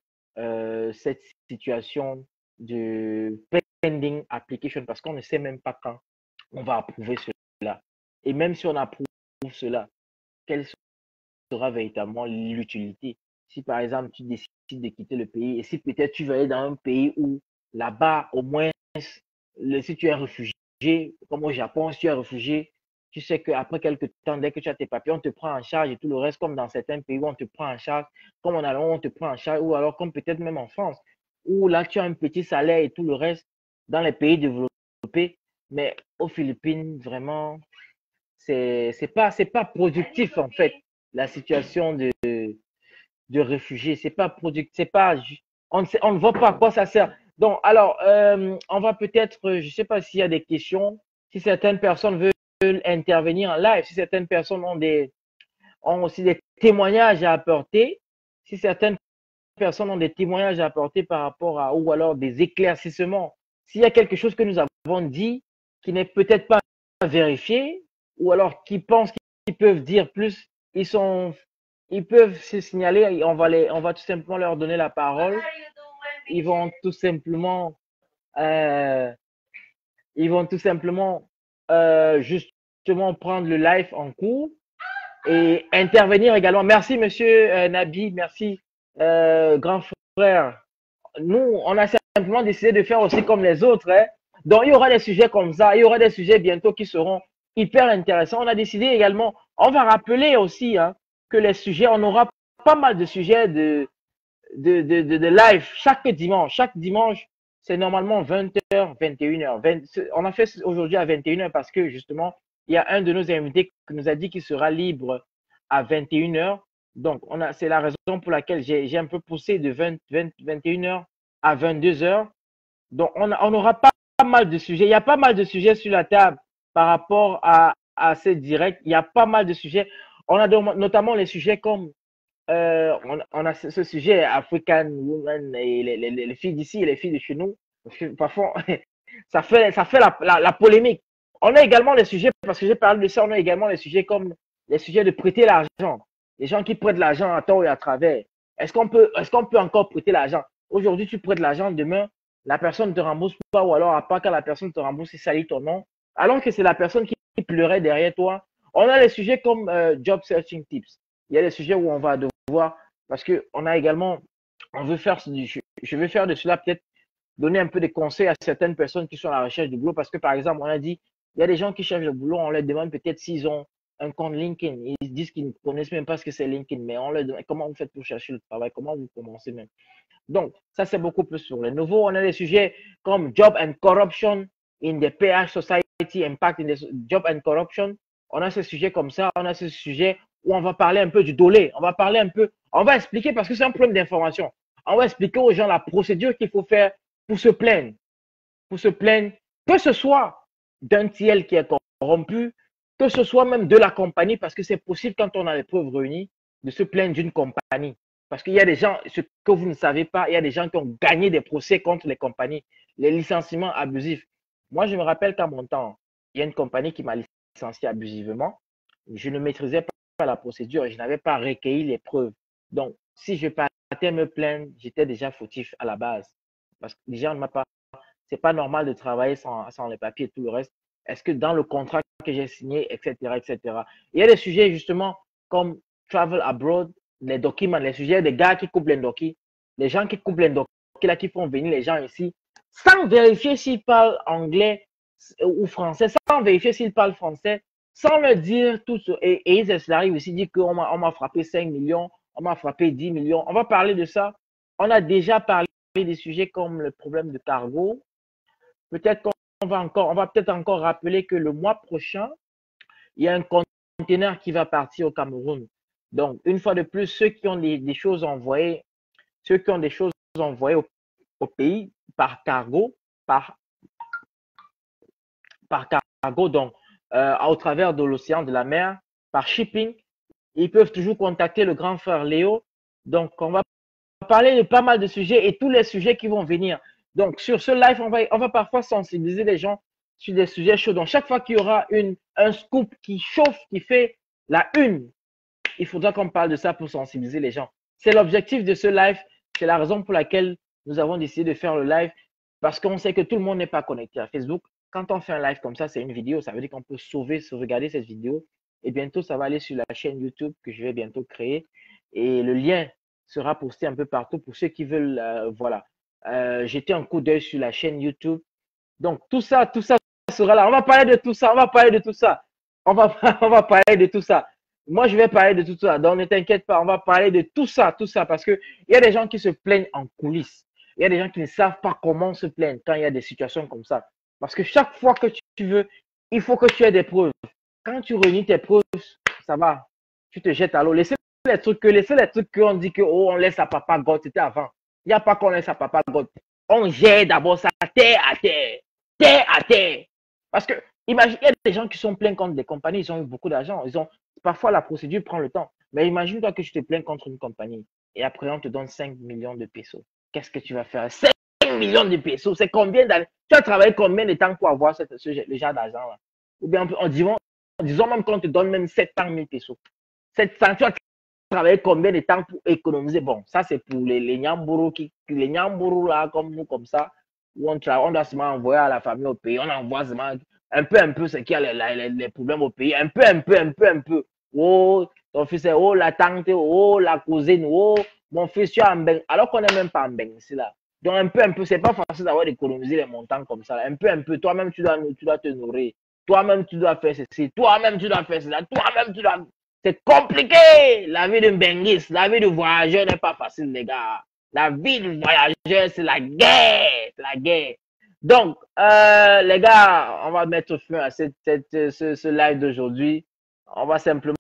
cette situation de pending application parce qu'on ne sait même pas quand on va approuver cela. Et même si on approuve cela, quelle sera véritablement l'utilité? Si par exemple tu décides de quitter le pays et si peut-être tu vas aller dans un pays où là-bas au moins si tu es réfugié, comme au Japon, si tu es réfugié, tu sais qu'après quelques temps, dès que tu as tes papiers, on te prend en charge et tout le reste, comme dans certains pays où on te prend en charge, comme en Allemagne, on te prend en charge, ou alors comme peut-être même en France, où là tu as un petit salaire et tout le reste dans les pays développés. Mais aux Philippines, vraiment, c'est pas productif en fait, la situation de réfugiés. C'est pas productif, c'est pas, on ne voit pas à quoi ça sert. Donc, alors, on va peut-être, je sais pas s'il y a des questions, si certaines personnes veulent intervenir en live, si certaines personnes ont aussi des témoignages à apporter, si certaines personnes ont des témoignages à apporter par rapport à, ou alors des éclaircissements, s'il y a quelque chose que nous avons dit qui n'est peut-être pas vérifié, ou alors qui pensent qu'ils peuvent dire plus, ils peuvent se signaler, et on va tout simplement leur donner la parole. Ils vont tout simplement, euh, justement prendre le live en cours et intervenir également. Merci, monsieur Nabi, merci, grand frère. Nous, on a simplement décidé de faire aussi comme les autres. Hein. Donc, il y aura des sujets comme ça, il y aura des sujets bientôt qui seront hyper intéressants. On a décidé également, on va rappeler aussi hein, que les sujets, on aura pas mal de sujets de live chaque dimanche. Chaque dimanche, c'est normalement 20h, 21h. On a fait aujourd'hui à 21h parce que justement, il y a un de nos invités qui nous a dit qu'il sera libre à 21h. Donc, c'est la raison pour laquelle j'ai un peu poussé de 21h à 22h. Donc, on aura pas mal de sujets. Il y a pas mal de sujets sur la table par rapport à assez direct. Il y a pas mal de sujets. On a notamment les sujets comme on a ce sujet African Women et les filles d'ici et les filles de chez nous. Parce que parfois, ça fait la polémique. On a également les sujets, parce que j'ai parlé de ça, on a également les sujets comme les sujets de prêter l'argent. Les gens qui prêtent l'argent à tort et à travers. Est-ce qu'on peut encore prêter l'argent? Aujourd'hui, tu prêtes l'argent, demain, la personne ne te rembourse pas, ou alors à part quand la personne te rembourse, il salit ton nom, alors que c'est la personne qui pleurait derrière toi. On a les sujets comme job searching tips. Il y a des sujets où on va devoir, parce que on a également, on veut faire, je vais faire de cela peut-être donner un peu de conseils à certaines personnes qui sont à la recherche du boulot, parce que par exemple, on a dit, il y a des gens qui cherchent le boulot, on leur demande peut-être s'ils ont un compte LinkedIn. Ils disent qu'ils ne connaissent même pas ce que c'est LinkedIn, mais on leur demande comment vous faites pour chercher le travail, comment vous commencez même. Donc, ça, c'est beaucoup plus sur les nouveaux. On a des sujets comme Job and Corruption in the PH Society, Impact in the Job and Corruption. On a ces sujets comme ça. On a ces sujets où on va parler un peu du dolé. On va parler un peu, on va expliquer parce que c'est un problème d'information. On va expliquer aux gens la procédure qu'il faut faire pour se plaindre. Pour se plaindre, que ce soit d'un tiers qui est corrompu, que ce soit même de la compagnie, parce que c'est possible quand on a les preuves réunies de se plaindre d'une compagnie. Parce qu'il y a des gens, ce que vous ne savez pas, il y a des gens qui ont gagné des procès contre les compagnies, les licenciements abusifs. Moi, je me rappelle qu'à mon temps, il y a une compagnie qui m'a licencié abusivement. Je ne maîtrisais pas la procédure et je n'avais pas recueilli les preuves. Donc, si je partais me plaindre, j'étais déjà fautif à la base. Parce que déjà, on ne m'a pas, c'est pas normal de travailler sans les papiers et tout le reste. Est-ce que dans le contrat que j'ai signé, etc., etc. Il y a des sujets justement comme travel abroad, les documents, les sujets des gars qui coupent les doki, les gens qui coupent les doki, là, qui font venir les gens ici, sans vérifier s'ils parlent anglais ou français, sans vérifier s'ils parlent français, sans le dire tout. Et ils arrivent ici, disent qu'on m'a frappé 5 millions, on m'a frappé 10 millions. On va parler de ça. On a déjà parlé des sujets comme le problème de cargo. Peut-être qu'on va peut-être encore rappeler que le mois prochain, il y a un conteneur qui va partir au Cameroun. Donc, une fois de plus, ceux qui ont des choses envoyées, au pays par cargo, donc au travers de l'océan, de la mer, par shipping, ils peuvent toujours contacter le grand frère Léo. Donc, on va parler de pas mal de sujets et tous les sujets qui vont venir. Donc, sur ce live, on va parfois sensibiliser les gens sur des sujets chauds. Donc, chaque fois qu'il y aura un scoop qui chauffe, qui fait la une, il faudra qu'on parle de ça pour sensibiliser les gens. C'est l'objectif de ce live. C'est la raison pour laquelle nous avons décidé de faire le live, parce qu'on sait que tout le monde n'est pas connecté à Facebook. Quand on fait un live comme ça, c'est une vidéo, ça veut dire qu'on peut sauvegarder cette vidéo. Et bientôt, ça va aller sur la chaîne YouTube que je vais bientôt créer. Et le lien sera posté un peu partout pour ceux qui veulent, voilà, jeter un coup d'œil sur la chaîne YouTube. Donc, tout ça sera là. On va parler de tout ça. On va parler de tout ça. On va parler de tout ça. Moi, je vais parler de tout ça. Donc, ne t'inquiète pas. On va parler de tout ça, parce que il y a des gens qui se plaignent en coulisses. Il y a des gens qui ne savent pas comment se plaindre quand il y a des situations comme ça. Parce que chaque fois que tu veux, il faut que tu aies des preuves. Quand tu réunis tes preuves, ça va. Tu te jettes à l'eau. Laissez les trucs qu'on dit que oh, on laisse à papa God. C'était avant. Il n'y a pas qu'on laisse à papa God. On jette d'abord ça terre à terre. Terre à terre. Parce que, imagine, il y a des gens qui sont pleins contre des compagnies. Ils ont eu beaucoup d'argent. Parfois, la procédure prend le temps. Mais imagine-toi que tu te plains contre une compagnie et après, on te donne 5 millions de pesos. Qu'est-ce que tu vas faire? 5 millions de pesos, c'est combien d'années? Tu as travaillé combien de temps pour avoir le genre d'argent-là? Ou bien, disons même qu'on te donne même 700 000 pesos. 700, tu as travaillé combien de temps pour économiser? Bon, ça, c'est pour les Nyambourou là, comme nous, comme ça, où on doit seulement envoyer à la famille au pays. On envoie seulement un peu ce qu'il y a les problèmes au pays. Un peu. Oh, ton fils est, oh, la tante, oh, la cousine, oh, mon fils, tu es en Beng. Alors qu'on n'est même pas en Beng, c'est là. Donc, un peu, c'est pas facile d'avoir d'économiser les montants comme ça. Un peu. Toi-même, tu dois te nourrir. Toi-même, tu dois faire ceci. Toi-même, tu dois faire cela. Toi-même, tu dois. C'est compliqué. La vie d'un benguiste, la vie de voyageur n'est pas facile, les gars. La vie de voyageur, c'est la guerre. C'est la guerre. Donc, les gars, on va mettre fin à ce live d'aujourd'hui. On va simplement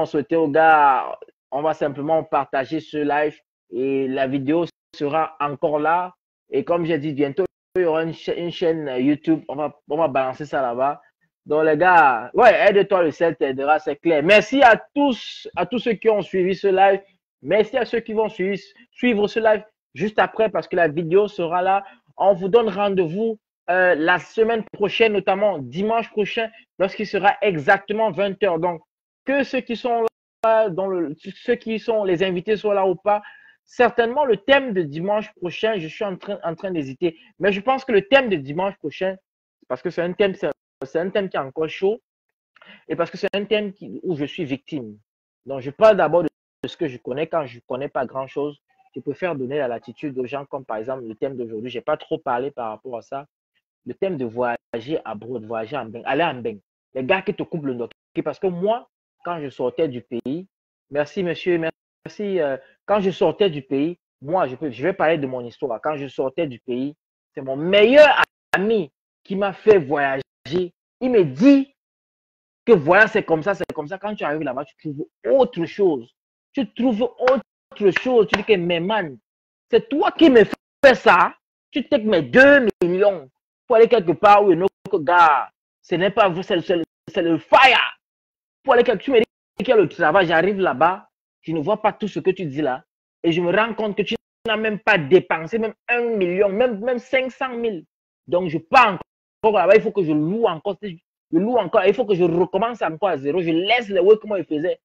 souhaiter aux gars, on va simplement partager ce live et la vidéo sera encore là. Et comme j'ai dit, bientôt, il y aura une chaîne YouTube. On va balancer ça là-bas. Donc, les gars, ouais, aide-toi, le ciel t'aidera, c'est clair. Merci à tous ceux qui ont suivi ce live. Merci à ceux qui vont suivre ce live juste après parce que la vidéo sera là. On vous donne rendez-vous la semaine prochaine, notamment dimanche prochain, lorsqu'il sera exactement 20 h. Donc, que ceux qui sont là, ceux qui sont les invités soient là ou pas, certainement le thème de dimanche prochain, je suis en train d'hésiter. Mais je pense que le thème de dimanche prochain, parce que c'est un thème qui est encore chaud et parce que c'est un thème où je suis victime. Donc, je parle d'abord de ce que je connais. Quand je ne connais pas grand-chose, je préfère donner la latitude aux gens, comme par exemple le thème d'aujourd'hui. Je n'ai pas trop parlé par rapport à ça. Le thème de voyager à Broad, voyager en Beng, aller en Beng. Les gars qui te coupent le dossier. Parce que moi, quand je sortais du pays, merci monsieur, merci. Quand je sortais du pays, moi, je vais parler de mon histoire. Quand je sortais du pays, c'est mon meilleur ami qui m'a fait voyager. Il me dit que voilà, c'est comme ça, c'est comme ça. Quand tu arrives là-bas, tu trouves autre chose. Tu trouves autre chose. Tu dis que, mais man, c'est toi qui me fais ça. Tu te mes 2 millions pour aller quelque part où un autre gars, ce n'est pas vous, c'est le fire. Pour aller quelque, tu me dis qu'il y a le travail, j'arrive là-bas, je ne vois pas tout ce que tu dis là. Et je me rends compte que tu n'as même pas dépensé même 1 million, même 500 000. Donc, je pars encore là-bas, il faut que je loue encore. Je loue encore, il faut que je recommence encore à zéro. Je laisse les ouais comment ils faisaient.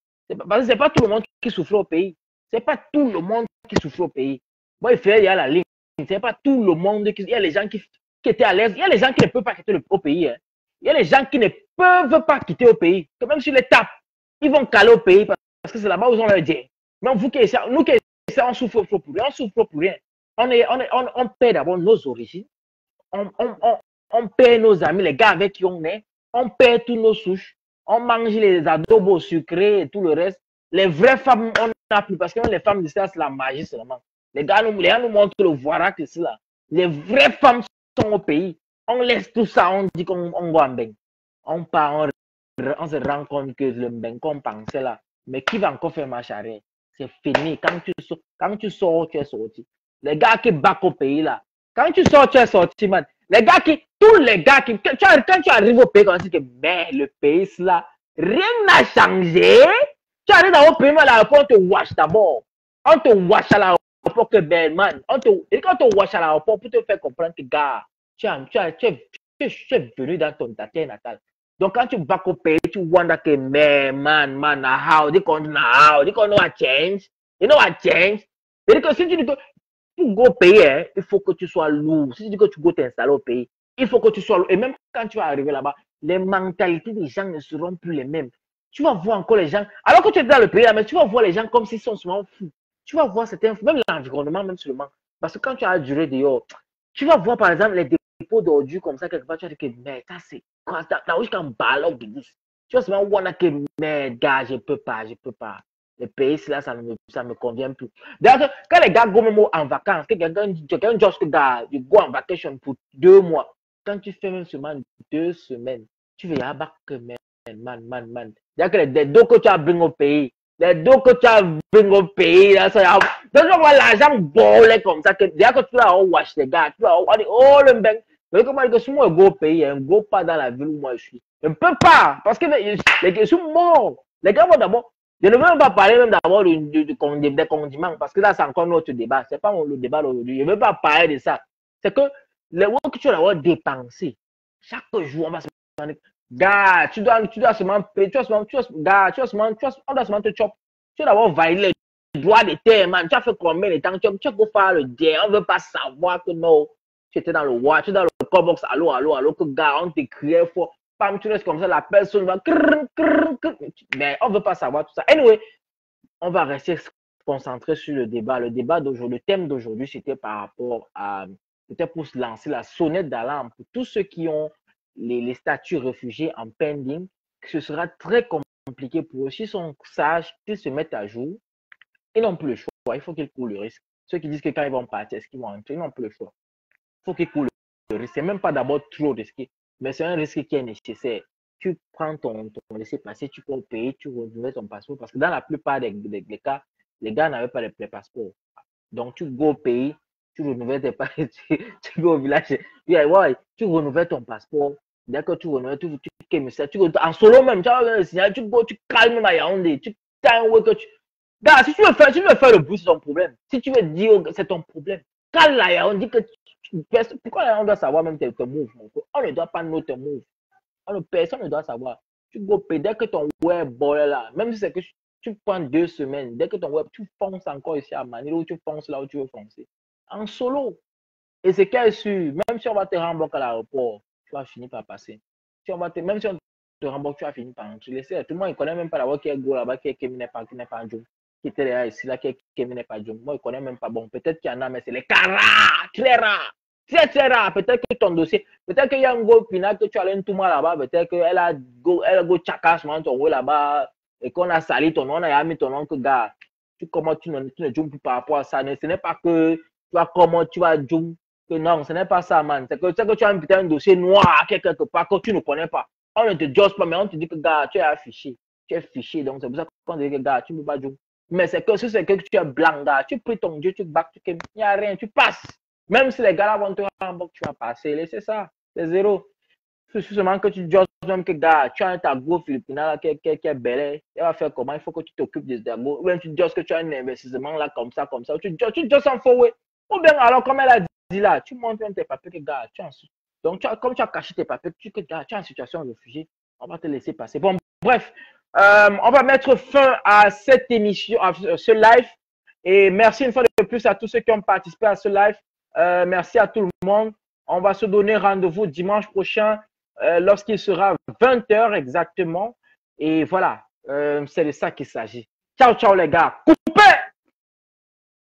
Parce que ce n'est pas tout le monde qui souffre au pays. Ce n'est pas tout le monde qui souffre au pays. Moi, il y a la ligne. Ce n'est pas tout le monde qui. Il y a les gens qui étaient à l'aise. Il y a les gens qui ne peuvent pas quitter au pays. Hein. Il y a les gens qui ne peuvent pas quitter au pays. Que même si les tapent, ils vont caler au pays parce que c'est là-bas où ils ont leur dit. Mais nous qui on souffre pour rien. On souffre pour rien. On paie d'abord nos origines. On paie nos amis, les gars avec qui on est. On paie tous nos souches. On mange les adobos sucrés et tout le reste. Les vraies femmes, on n'a plus parce que les femmes de ça, c'est la magie seulement. Les gars nous montrent le voilà que c'est là. Les vraies femmes sont au pays. On laisse tout ça, on dit qu'on va en bain. On part, on se rend compte que le bain qu'on pensait là. Mais qui va encore faire marche arrière? C'est fini. Quand tu sors, tu es sorti. Les gars qui battent au pays là. Quand tu sors, tu es sorti, man. Les gars tous les gars qui, quand tu arrives au pays, on dit que, mais le pays là, rien n'a changé. Tu arrives dans le pays, à l'aéroport, on te wash d'abord. On te wash à l'aéroport que, ben, man. Et quand on te wash à l'aéroport, pour te faire comprendre que, gars, tu es venu dans ta terre natale. Donc, quand tu vas au pays, tu vois que, man, how, they gonna know a change. You know a change. C'est-à-dire que si tu dis que, pour go payer, hein, il faut que tu sois lourd. Si tu dis que tu go t'installer au pays, il faut que tu sois lourd. Et même quand tu vas arriver là-bas, les mentalités des gens ne seront plus les mêmes. Tu vas voir encore les gens, alors que tu es dans le pays, mais tu vas voir les gens comme s'ils sont souvent fous. Tu vas voir certains, même l'environnement, même seulement. Parce que quand tu as duré dehors, tu vas voir par exemple les dépôts d'ordures comme ça, quelque part, tu vas dire que, mais ça c'est quoi? T'as juste un ballon de 10. Tu vas seulement voir que, mais gars, je peux pas. Le pays, là, ça me convient plus. D'ailleurs, quand les gars go même en vacances, quelqu'un just gars, you go en vacation pour 2 mois. Quand tu fais même seulement 2 semaines, tu veux y avoir que man. D'ailleurs, que les deux que tu as bring au pays, là, ça y a. Donc, on voit l'argent volé comme ça. D'ailleurs, que tu vas wash les gars, tu vas oh, le mec. Mais comment dire que si moi, je go au pays, je ne go pas dans la ville où moi je suis. Je ne peux pas, parce que les gars sont morts. Les gars vont d'abord. Je ne veux même pas parler même d'abord des condiments, parce que là, c'est encore notre débat. Ce n'est pas le débat d'aujourd'hui. Je ne veux pas parler de ça. C'est que les work que tu dois dépenser, chaque jour, on va se demander, gars, tu dois seulement payer, on doit seulement te chop. Tu dois avoir validé les droits de terre, man. Tu as fait combien de temps? Tu as faire le dé. On ne veut pas savoir que non. Tu étais dans le watch, tu es dans le call box, allô, que gars, on te criait fort. Pam, tu restes comme ça, la personne va. Mais on ne veut pas savoir tout ça. Anyway, on va rester concentré sur le débat. Le débat d'aujourd'hui, le thème d'aujourd'hui, c'était par rapport à. C'était pour se lancer la sonnette d'alarme pour tous ceux qui ont les statuts réfugiés en pending. Ce sera très compliqué pour eux. S'ils sont sages, qu'ils se mettent à jour, ils n'ont plus le choix. Il faut qu'ils courent le risque. Ceux qui disent que quand ils vont partir, est-ce qu'ils vont entrer? Ils n'ont plus le choix. Il faut qu'ils courent le risque. C'est même pas d'abord trop risqué, mais c'est un risque qui est nécessaire. Tu prends ton laissez-passer, tu peux payer, tu renouvelles ton passeport, parce que dans la plupart des cas, les gars n'avaient pas les passeports. Donc, tu go au pays, tu renouvelles tes passeports, tu vas au village, tu renouvelles ton passeport, Dès que tu renonces, tu calmes ça. En solo même, tu as un signal, tu calmes ma Yaoundé. Tu as un que tu. Gars, si tu veux faire le bruit, c'est ton problème. Si tu veux dire, c'est ton problème. Calme la Yaoundé, que pourquoi on doit savoir même tes moves? On ne doit pas noter tes moves. Personne ne doit savoir. Tu go dès que ton web boy là, même si c'est que tu prends 2 semaines, dès que ton web, tu fonces encore ici à Manille ou tu fonces là où tu veux foncer. En solo. Et c'est qu'elle est sûr, même si on va te rembourser à l'aéroport, tu vas finir par passer. Même si on te rembourse, tu vas finir par entrer. Tout le monde ne connaît même pas là-bas qui est go là-bas, qui n'est pas un job. Qui était là ici, là, qui n'est pas un job. Moi, je ne connais même pas. Bon, peut-être qu'il y en a, mais c'est les cas rares, très rares. Très rare. Peut-être que ton dossier, peut-être qu'il y a un go final que tu as un tout mal là-bas, peut-être qu'elle a go tchakas ton go là-bas et qu'on a sali ton nom, on a mis ton nom que gars, comment tu ne joues plus par rapport à ça. Ce n'est pas que tu vois comment tu vas jouer. Que non, ce n'est pas ça, man. C'est que tu as un dossier noir quelque part que tu ne connais pas. On ne te jose pas, mais on te dit que gars, tu es affiché. Tu es fiché. Donc c'est pour ça qu'on dit que gars, tu ne peux pas jouer. Mais c'est que si c'est que tu es blanc, gars, tu pries ton Dieu, tu back, il n'y a rien, tu passes. Même si les gars là vont te rembourser, tu vas passer. C'est ça, c'est zéro. C'est seulement que tu joses même que gars, tu as ta go philippine qui est belle. Elle va faire comment? Il faut que tu t'occupes de ta go. Ou bien tu joses que tu as un investissement là comme ça. Tu joses en faux, ouais. Ou bien alors, comme elle a dit là, tu montres tes papiers que gars, donc comme tu as caché tes papiers, tu es en situation de réfugié, on va te laisser passer. Bon, bref, on va mettre fin à cette émission, à ce live. Et merci une fois de plus à tous ceux qui ont participé à ce live. Merci à tout le monde. On va se donner rendez-vous dimanche prochain lorsqu'il sera 20 h exactement. Et voilà, c'est de ça qu'il s'agit. Ciao, ciao les gars.